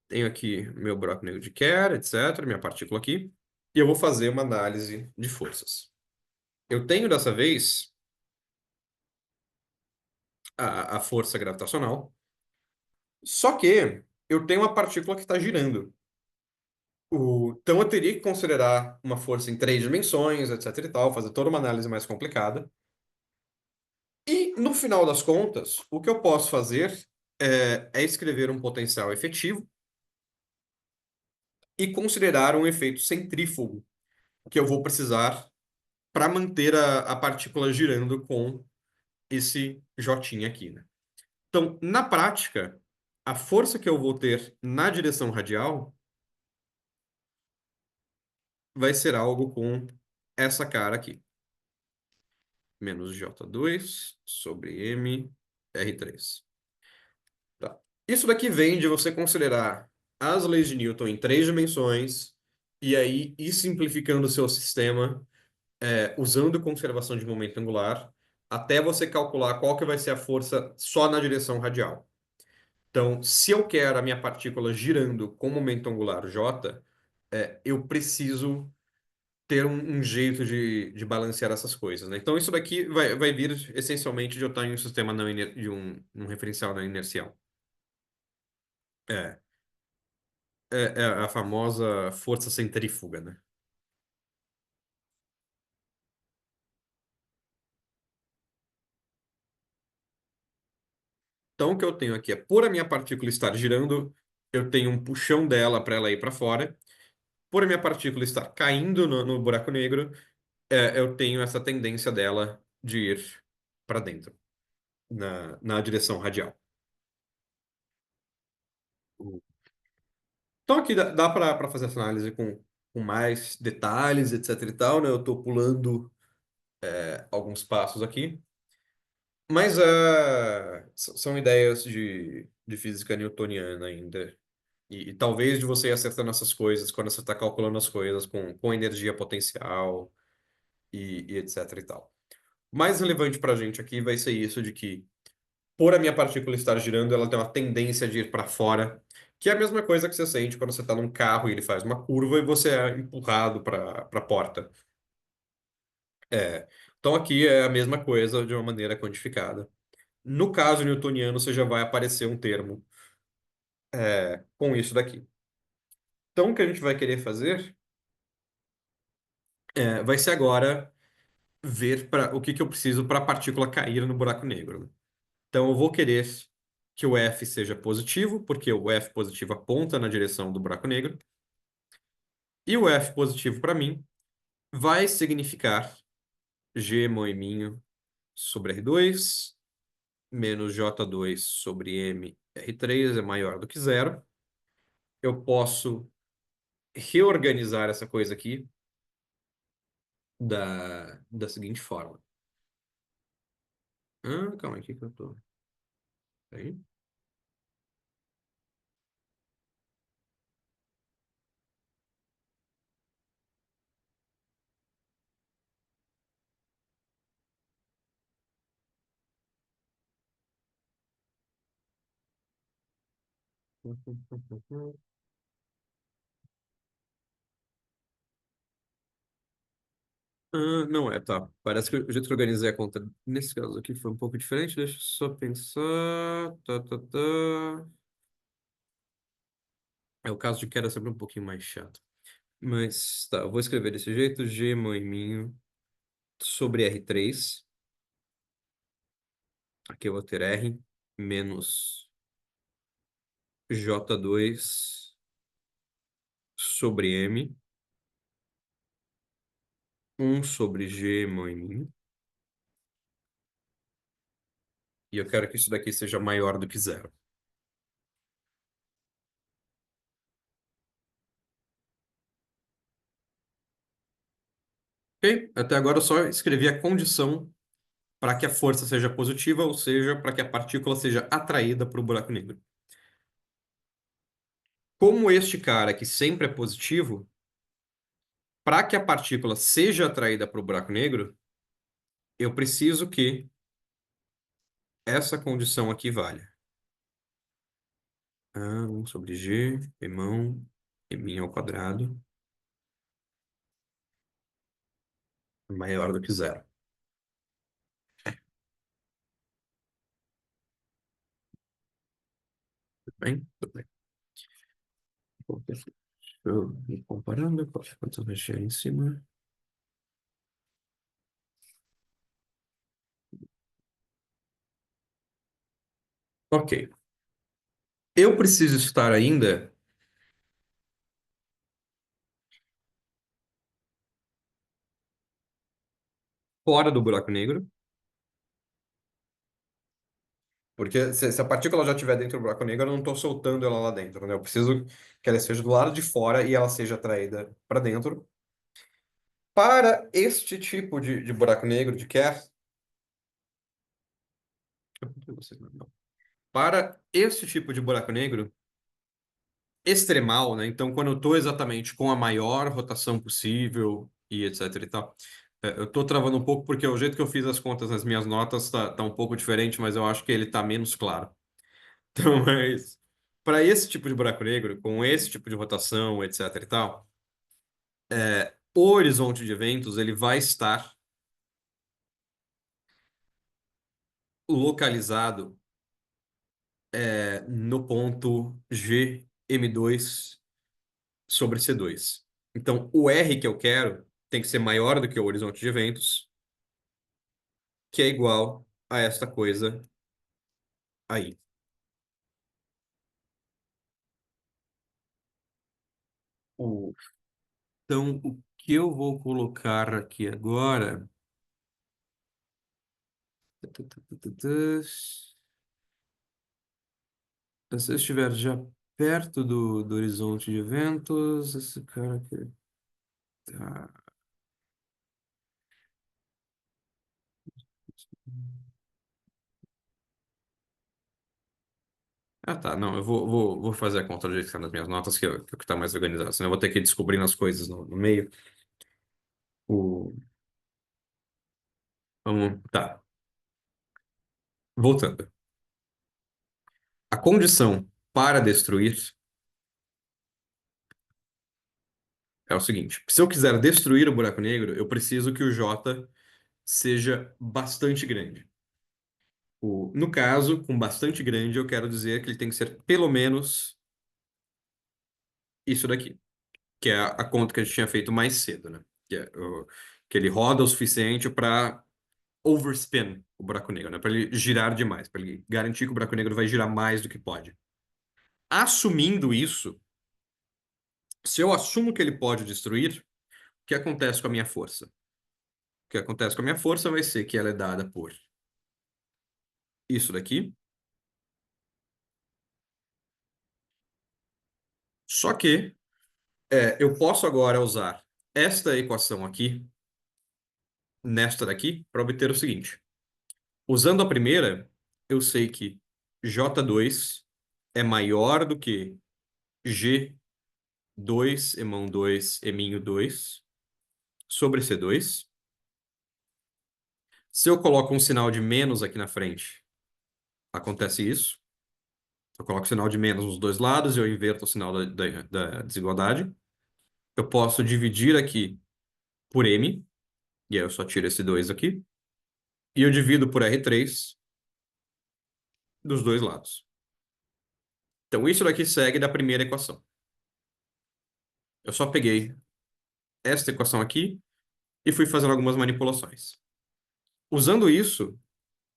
Tenho aqui meu buraco negro de Kerr, etc., minha partícula aqui, e eu vou fazer uma análise de forças. Eu tenho dessa vez a força gravitacional, só que eu tenho uma partícula que está girando. Então eu teria que considerar uma força em três dimensões, etc e tal, fazer toda uma análise mais complicada. E no final das contas, o que eu posso fazer é escrever um potencial efetivo e considerar um efeito centrífugo que eu vou precisar para manter a partícula girando com esse J aqui, né? Então, na prática, a força que eu vou ter na direção radial vai ser algo com essa cara aqui. Menos J2 sobre M R3. Tá. Isso daqui vem de você considerar as leis de Newton em três dimensões e aí ir simplificando o seu sistema usando conservação de momento angular até você calcular qual que vai ser a força só na direção radial. Então, se eu quero a minha partícula girando com momento angular J, eu preciso ter um jeito de balancear essas coisas, né? Então, isso daqui vai vir essencialmente de eu estar em um sistema não de um referencial não inercial. É, é a famosa força centrífuga, né? Então, o que eu tenho aqui é, por a minha partícula estar girando, eu tenho um puxão dela para ela ir para fora. Por a minha partícula estar caindo no buraco negro, eu tenho essa tendência dela de ir para dentro, na direção radial. Então aqui dá para fazer essa análise com mais detalhes, etc e tal, né? Eu estou pulando alguns passos aqui, mas são ideias de física newtoniana ainda. E talvez de você ir acertando essas coisas quando você está calculando as coisas com energia potencial e etc e tal. O mais relevante para a gente aqui vai ser isso de que, por a minha partícula estar girando, ela tem uma tendência de ir para fora, que é a mesma coisa que você sente quando você está num carro e ele faz uma curva e você é empurrado para a porta. É. Então aqui é a mesma coisa de uma maneira quantificada. No caso newtoniano, você já vai aparecer um termo com isso daqui. Então o que a gente vai querer fazer vai ser agora ver o que eu preciso para a partícula cair no buraco negro. Então, eu vou querer que o F seja positivo, porque o F positivo aponta na direção do buraco negro. E o F positivo, para mim, vai significar G moiminho sobre R2 menos J2 sobre M R3 é maior do que zero. Eu posso reorganizar essa coisa aqui da seguinte forma. Calma aí, o que que eu tô? Aí. Não é, tá. Parece que o jeito que eu organizei a conta nesse caso aqui foi um pouco diferente. Deixa eu só pensar. Tá. É o caso de que era sempre um pouquinho mais chato. Mas tá, eu vou escrever desse jeito: G moiminho sobre R3. Aqui eu vou ter R menos J2 sobre M. Um sobre G moiminho. E eu quero que isso daqui seja maior do que zero. Ok? Até agora eu só escrevi a condição para que a força seja positiva, ou seja, para que a partícula seja atraída para o buraco negro. Como este cara aqui sempre é positivo, para que a partícula seja atraída para o buraco negro, eu preciso que essa condição aqui valha. 1 sobre G, Emin ao quadrado, maior do que zero. Tudo bem? Tudo bem. Bom, deixa eu ir comparando quanto vai chegar em cima. Ok. Eu preciso estar ainda fora do buraco negro. Porque se a partícula já estiver dentro do buraco negro, eu não estou soltando ela lá dentro, né? Eu preciso que ela esteja do lado de fora e ela seja atraída para dentro. Para este tipo de buraco negro, de Kerr, para este tipo de buraco negro extremal, né? Então, quando eu estou exatamente com a maior rotação possível e etc e tal, eu estou travando um pouco porque o jeito que eu fiz as contas nas minhas notas tá um pouco diferente, mas eu acho que ele está menos claro. Então, mas para esse tipo de buraco negro, com esse tipo de rotação, etc e tal, o horizonte de eventos ele vai estar localizado no ponto Gm2 sobre C2. Então, o R que eu quero tem que ser maior do que o horizonte de eventos, que é igual a esta coisa aí. O- Então, o que eu vou colocar aqui agora? Se eu estiver já perto do horizonte de eventos. Esse cara aqui. Tá. Ah, tá. Não, eu vou fazer a conta do jeito que tá nas minhas notas, que é o que tá mais organizado. Senão eu vou ter que ir descobrindo as coisas no meio. O... Vamos. Tá. Voltando. A condição para destruir é o seguinte: se eu quiser destruir o buraco negro, eu preciso que o J seja bastante grande. No caso, com bastante grande, eu quero dizer que ele tem que ser pelo menos isso daqui, que é a conta que a gente tinha feito mais cedo, né? Que ele roda o suficiente para overspin o buraco negro, né? Para ele girar demais, para ele garantir que o buraco negro vai girar mais do que pode. Assumindo isso, se eu assumo que ele pode destruir, o que acontece com a minha força? O que acontece com a minha força vai ser que ela é dada por isso daqui, só que eu posso agora usar esta equação aqui, nesta daqui, para obter o seguinte. Usando a primeira, eu sei que J2 é maior do que G2, emão 2, eminho 2, sobre C2. Se eu coloco um sinal de menos aqui na frente, acontece isso. Eu coloco o sinal de menos nos dois lados e eu inverto o sinal da desigualdade. Eu posso dividir aqui por M, e aí eu só tiro esse 2 aqui. E eu divido por R3 dos dois lados. Então, isso daqui segue da primeira equação. Eu só peguei esta equação aqui e fui fazendo algumas manipulações. Usando isso,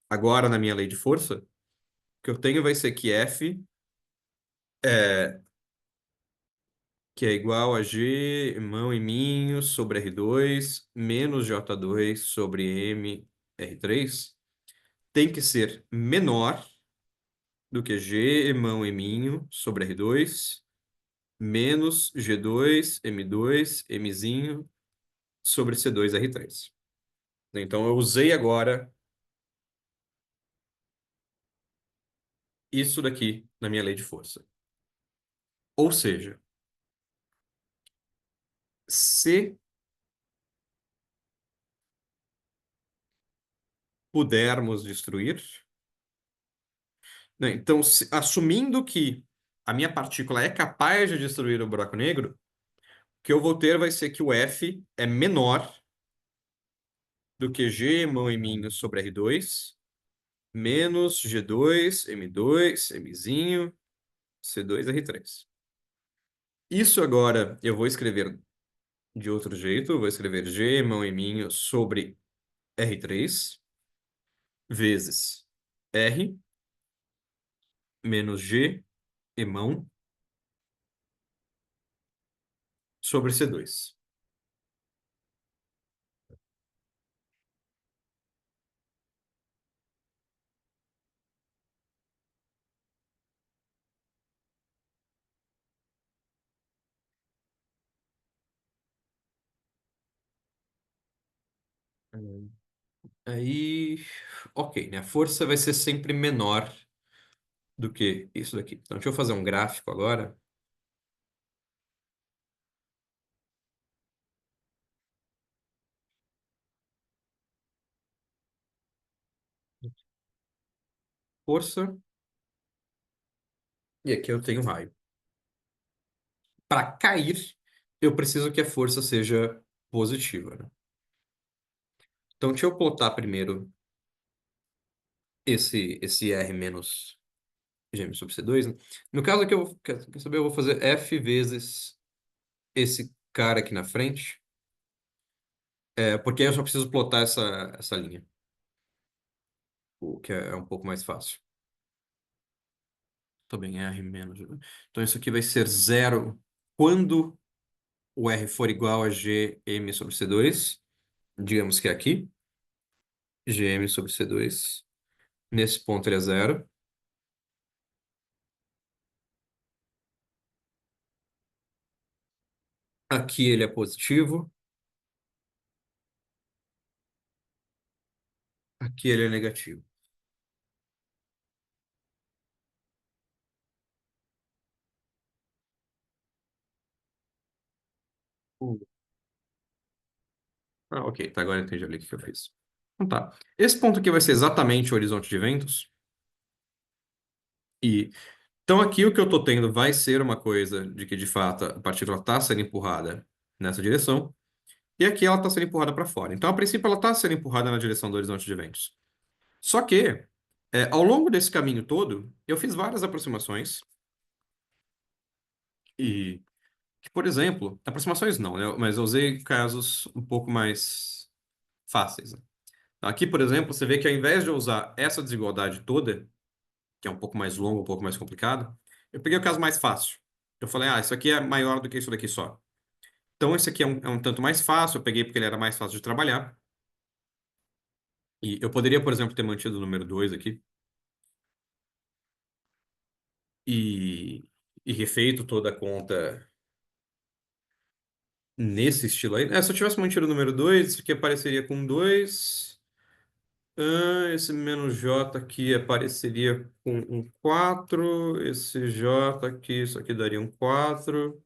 agora na minha lei de força, o que eu tenho vai ser que F é, que é igual a G, mão e minho, sobre R2, menos J2 sobre M, R3, tem que ser menor do que G, mão e minho, sobre R2, menos G2, M2, Mzinho, sobre C2, R3. Então, eu usei agora isso daqui na minha lei de força. Ou seja, se pudermos destruir, né? Então, assumindo que a minha partícula é capaz de destruir o buraco negro, o que eu vou ter vai ser que o F é menor do que G, mão e minho sobre R2, menos G2, M2, Mzinho, C2, R3. Isso agora eu vou escrever de outro jeito, eu vou escrever G, mão e minho sobre R3, vezes R, menos G, emão, sobre C2. Aí, ok, né? A força vai ser sempre menor do que isso daqui. Então, deixa eu fazer um gráfico agora. Força, e aqui eu tenho raio. Para cair, eu preciso que a força seja positiva, né? Então, deixa eu plotar primeiro esse R menos gm sobre C2, né? No caso aqui, quer saber, eu vou fazer F vezes esse cara aqui na frente, porque aí eu só preciso plotar essa linha, o que é um pouco mais fácil. Também R menos. Então, isso aqui vai ser zero quando o R for igual a Gm sobre C2. Digamos que é aqui. Gm sobre C2. Nesse ponto ele é zero. Aqui ele é positivo, aqui ele é negativo. Uh. Ah, ok, tá, agora eu entendi ali o que eu fiz. Então tá. Esse ponto aqui vai ser exatamente o horizonte de eventos. E então aqui o que eu estou tendo vai ser uma coisa de que de fato a partícula está sendo empurrada nessa direção. E aqui ela está sendo empurrada para fora. Então, a princípio, ela está sendo empurrada na direção do horizonte de eventos. Só que, ao longo desse caminho todo, eu fiz várias aproximações. E, que, por exemplo, aproximações não, né? Mas eu usei casos um pouco mais fáceis, né? Aqui, por exemplo, você vê que ao invés de eu usar essa desigualdade toda, que é um pouco mais longo, um pouco mais complicado, eu peguei o caso mais fácil. Eu falei, isso aqui é maior do que isso daqui só. Então, esse aqui é um tanto mais fácil, eu peguei porque ele era mais fácil de trabalhar. E eu poderia, por exemplo, ter mantido o número 2 aqui e, e refeito toda a conta nesse estilo aí. Se eu tivesse mantido o número 2 isso aqui apareceria com 2. Esse menos J aqui apareceria com um 4. Esse J aqui, isso aqui daria um 4.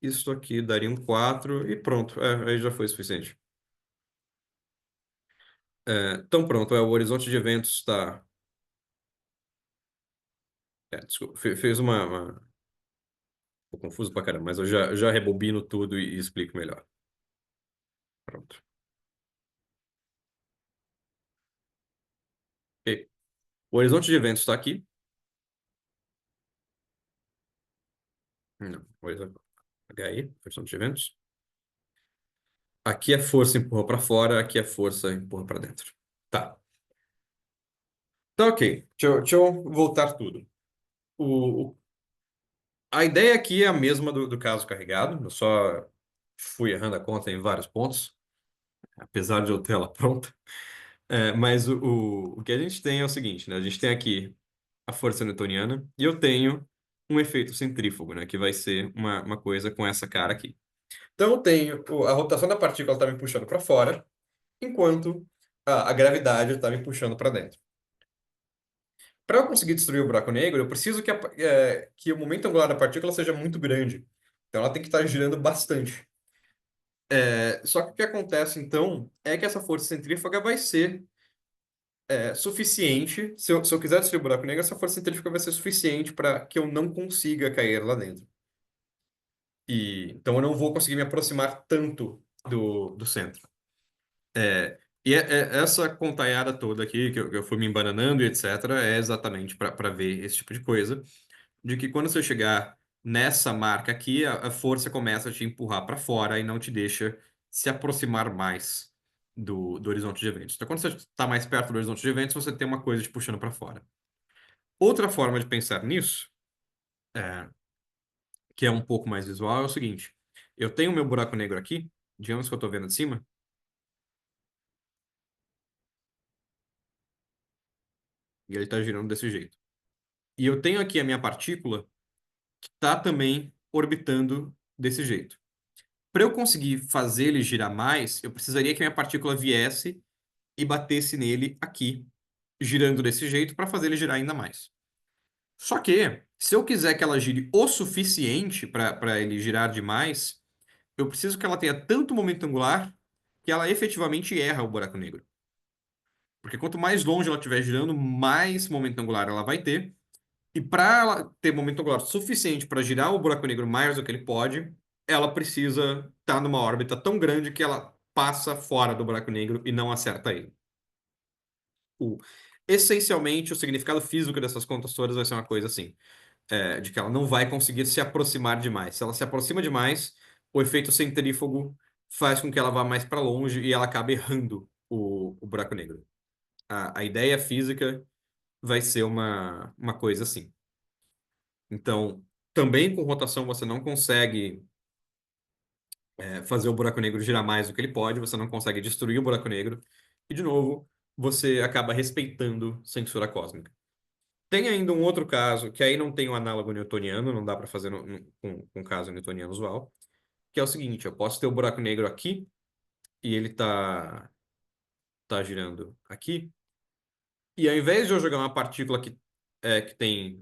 Isso aqui daria um 4 e pronto. Aí já foi suficiente. Então pronto, o horizonte de eventos está. Desculpa, fez uma. Tô confuso pra caramba, mas eu já rebobino tudo e explico melhor. Pronto. Ok. O horizonte de eventos está aqui. Não, HI, horizonte de eventos. Aqui a força empurra para fora, aqui a força empurra para dentro. Tá. Então, ok. Deixa eu voltar tudo. O, o- a ideia aqui é a mesma do caso carregado. Eu só fui errando a conta em vários pontos, apesar de eu ter ela pronta. Mas o que a gente tem é o seguinte, né? A gente tem aqui a força newtoniana e eu tenho um efeito centrífugo, né? Que vai ser uma coisa com essa cara aqui. Então eu tenho a rotação da partícula está me puxando para fora, enquanto a gravidade está me puxando para dentro. Para eu conseguir destruir o buraco negro, eu preciso que o momento angular da partícula seja muito grande. Então ela tem que estar girando bastante. Só que o que acontece então é que essa força centrífuga vai ser suficiente. Se eu quiser destruir o buraco negro, essa força centrífuga vai ser suficiente para que eu não consiga cair lá dentro. Então eu não vou conseguir me aproximar tanto do centro. Essa contaiada toda aqui, que eu fui me embananando e etc., é exatamente para ver esse tipo de coisa, de que quando você chegar nessa marca aqui, a força começa a te empurrar para fora e não te deixa se aproximar mais do horizonte de eventos. Então, quando você está mais perto do horizonte de eventos, você tem uma coisa te puxando para fora. Outra forma de pensar nisso, é, que é um pouco mais visual, é o seguinte: eu tenho meu buraco negro aqui, digamos que eu estou vendo de cima, e ele está girando desse jeito. E eu tenho aqui a minha partícula que está também orbitando desse jeito. Para eu conseguir fazer ele girar mais, eu precisaria que a minha partícula viesse e batesse nele aqui, girando desse jeito para fazer ele girar ainda mais. Só que, se eu quiser que ela gire o suficiente para ele girar demais, eu preciso que ela tenha tanto momento angular que ela efetivamente erra o buraco negro. Porque quanto mais longe ela estiver girando, mais momento angular ela vai ter. E para ela ter momento angular suficiente para girar o buraco negro mais do que ele pode, ela precisa estar numa órbita tão grande que ela passa fora do buraco negro e não acerta ele. O, Essencialmente, o significado físico dessas contas todas vai ser uma coisa assim, de que ela não vai conseguir se aproximar demais. Se ela se aproxima demais, o efeito centrífugo faz com que ela vá mais para longe e ela acabe errando o buraco negro. A ideia física vai ser uma coisa assim. Então, também com rotação você não consegue fazer o buraco negro girar mais do que ele pode, você não consegue destruir o buraco negro, e de novo, você acaba respeitando censura cósmica. Tem ainda um outro caso, que aí não tem o análogo newtoniano, não dá para fazer com caso newtoniano usual, que é o seguinte, eu posso ter o buraco negro aqui e ele tá girando aqui, e ao invés de eu jogar uma partícula que tem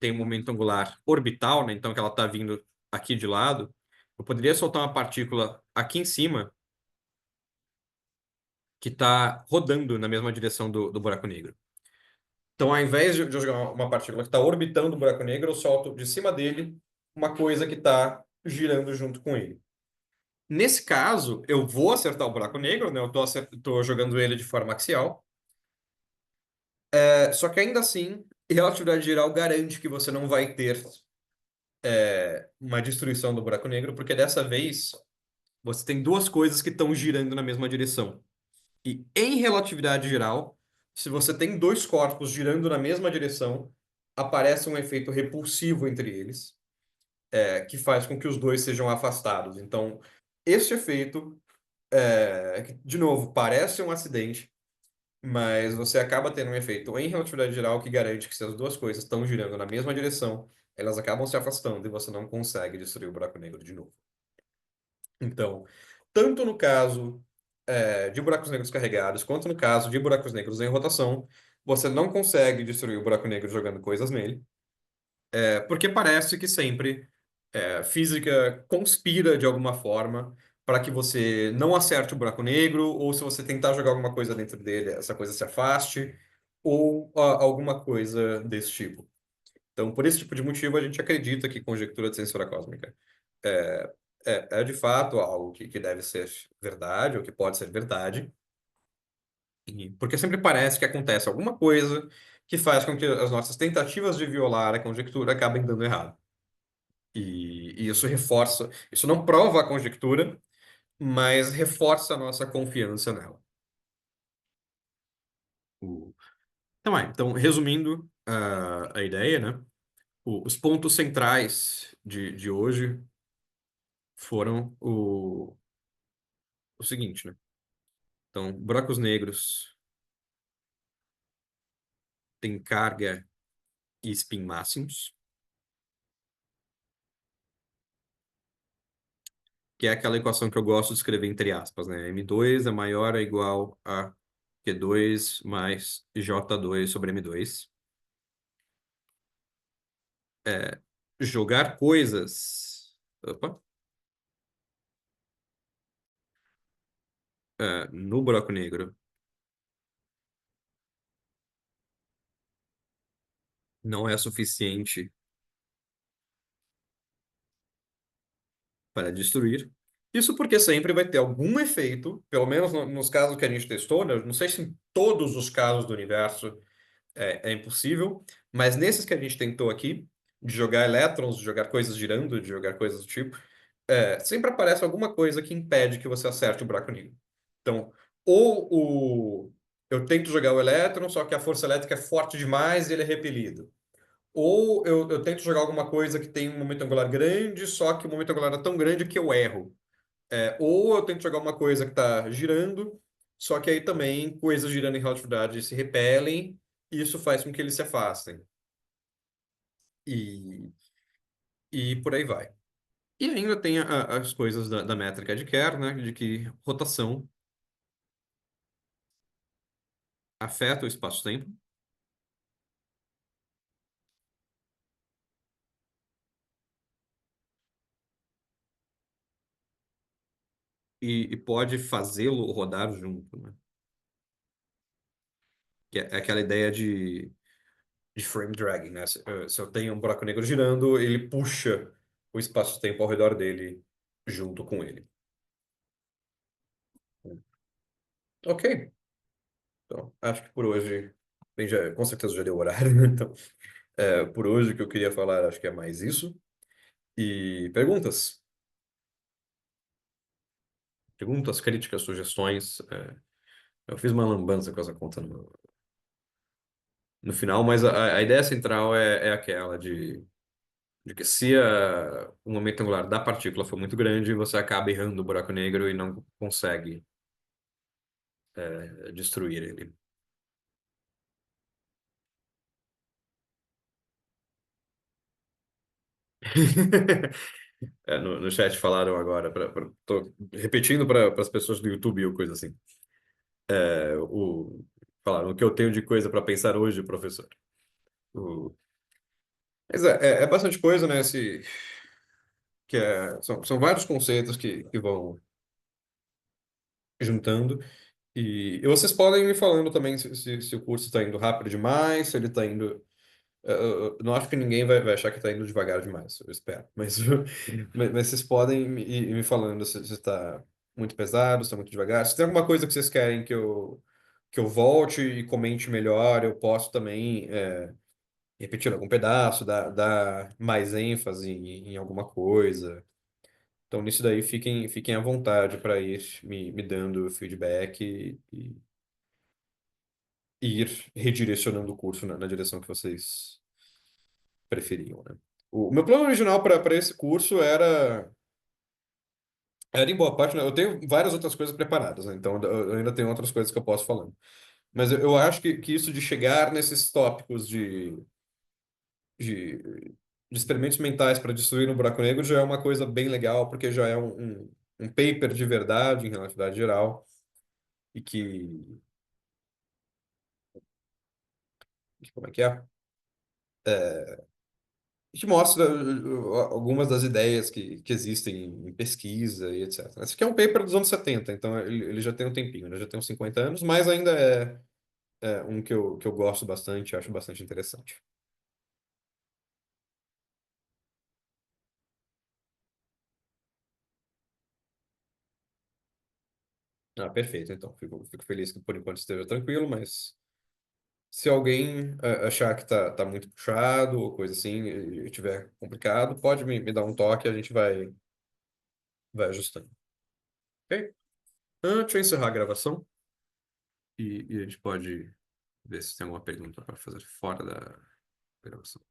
um momento angular orbital, né, então que ela está vindo aqui de lado, eu poderia soltar uma partícula aqui em cima que está rodando na mesma direção do buraco negro. Então, ao invés de eu jogar uma partícula que está orbitando o buraco negro, eu solto de cima dele uma coisa que está girando junto com ele. Nesse caso, eu vou acertar o buraco negro, né? Eu tô jogando ele de forma axial. Só que ainda assim, relatividade geral garante que você não vai ter uma destruição do buraco negro, porque dessa vez você tem duas coisas que estão girando na mesma direção. E em relatividade geral, se você tem dois corpos girando na mesma direção, aparece um efeito repulsivo entre eles, que faz com que os dois sejam afastados. Então, esse efeito, que, de novo, parece um acidente, mas você acaba tendo um efeito em relatividade geral que garante que se as duas coisas estão girando na mesma direção, elas acabam se afastando e você não consegue destruir o buraco negro de novo. Então, tanto no caso de buracos negros carregados, quanto no caso de buracos negros em rotação, você não consegue destruir o buraco negro jogando coisas nele, porque parece que sempre física conspira de alguma forma para que você não acerte o buraco negro, ou se você tentar jogar alguma coisa dentro dele, essa coisa se afaste, ou alguma coisa desse tipo. Então, por esse tipo de motivo, a gente acredita que conjectura de censura cósmica é, é de fato algo que deve ser verdade, ou que pode ser verdade, porque sempre parece que acontece alguma coisa que faz com que as nossas tentativas de violar a conjectura acabem dando errado. E isso reforça, isso não prova a conjectura, mas reforça a nossa confiança nela. O- então, resumindo a ideia, né? Os pontos centrais de hoje foram o seguinte, né? Então, buracos negros têm carga e spin máximos, que é aquela equação que eu gosto de escrever entre aspas, né? M2 é maior ou igual a Q2 mais J2 sobre M2. Jogar coisas, opa, no buraco negro não é suficiente para destruir. Isso porque sempre vai ter algum efeito, pelo menos nos casos que a gente testou, né? Não sei se em todos os casos do universo é impossível, mas nesses que a gente tentou aqui, de jogar elétrons, de jogar coisas girando, de jogar coisas do tipo, sempre aparece alguma coisa que impede que você acerte o buraco negro. Então, eu tento jogar o elétron, só que a força elétrica é forte demais e ele é repelido. Ou eu tento jogar alguma coisa que tem um momento angular grande, só que o momento angular é tão grande que eu erro. Ou eu tento jogar uma coisa que está girando, só que aí também coisas girando em relatividade se repelem, e isso faz com que eles se afastem. E, e por aí vai. E ainda tem as coisas da métrica de Kerr, né, de que rotação afeta o espaço-tempo e pode fazê-lo rodar junto, né? Que é aquela ideia de frame dragging, né? Se eu tenho um buraco negro girando, ele puxa o espaço-tempo ao redor dele junto com ele. Ok, então acho que por hoje, bem, com certeza já deu horário, né? Então, por hoje o que eu queria falar acho que é mais isso. E perguntas? Perguntas, críticas, sugestões. Eu fiz uma lambança com essa conta no final, mas a ideia central é aquela de que se o momento angular da partícula for muito grande, você acaba errando o buraco negro e não consegue destruir ele. No chat falaram agora, tô repetindo para as pessoas do YouTube ou coisa assim. Falaram o que eu tenho de coisa para pensar hoje, professor. O, mas é bastante coisa, né? São vários conceitos que vão juntando. E vocês podem me falando também se o curso está indo rápido demais, se ele está indo. Eu não acho que ninguém vai achar que está indo devagar demais, eu espero. Mas, mas vocês podem ir me falando se está muito pesado, se está muito devagar. Se tem alguma coisa que vocês querem que eu volte e comente melhor, eu posso também repetir algum pedaço, dar mais ênfase em alguma coisa. Então, nisso daí, fiquem à vontade para ir me dando feedback e ir redirecionando o curso na direção que vocês preferiam, né? O meu plano original para esse curso era em boa parte, né? Eu tenho várias outras coisas preparadas, né? Então eu ainda tenho outras coisas que eu posso falando. Mas eu acho que isso de chegar nesses tópicos de, de experimentos mentais para destruir um buraco negro já é uma coisa bem legal, porque já é um paper de verdade em relatividade geral e como é que é? Que mostra algumas das ideias que existem em pesquisa e etc. Esse aqui é um paper dos anos 70, então ele já tem um tempinho, né? Já tem uns 50 anos, mas ainda é um que eu gosto bastante, acho bastante interessante. Ah, perfeito, então. Fico feliz que por enquanto esteja tranquilo, mas se alguém achar que tá muito puxado ou coisa assim, e tiver complicado, pode me dar um toque, a gente vai ajustando. Ok? Deixa eu encerrar a gravação e a gente pode ver se tem alguma pergunta para fazer fora da gravação.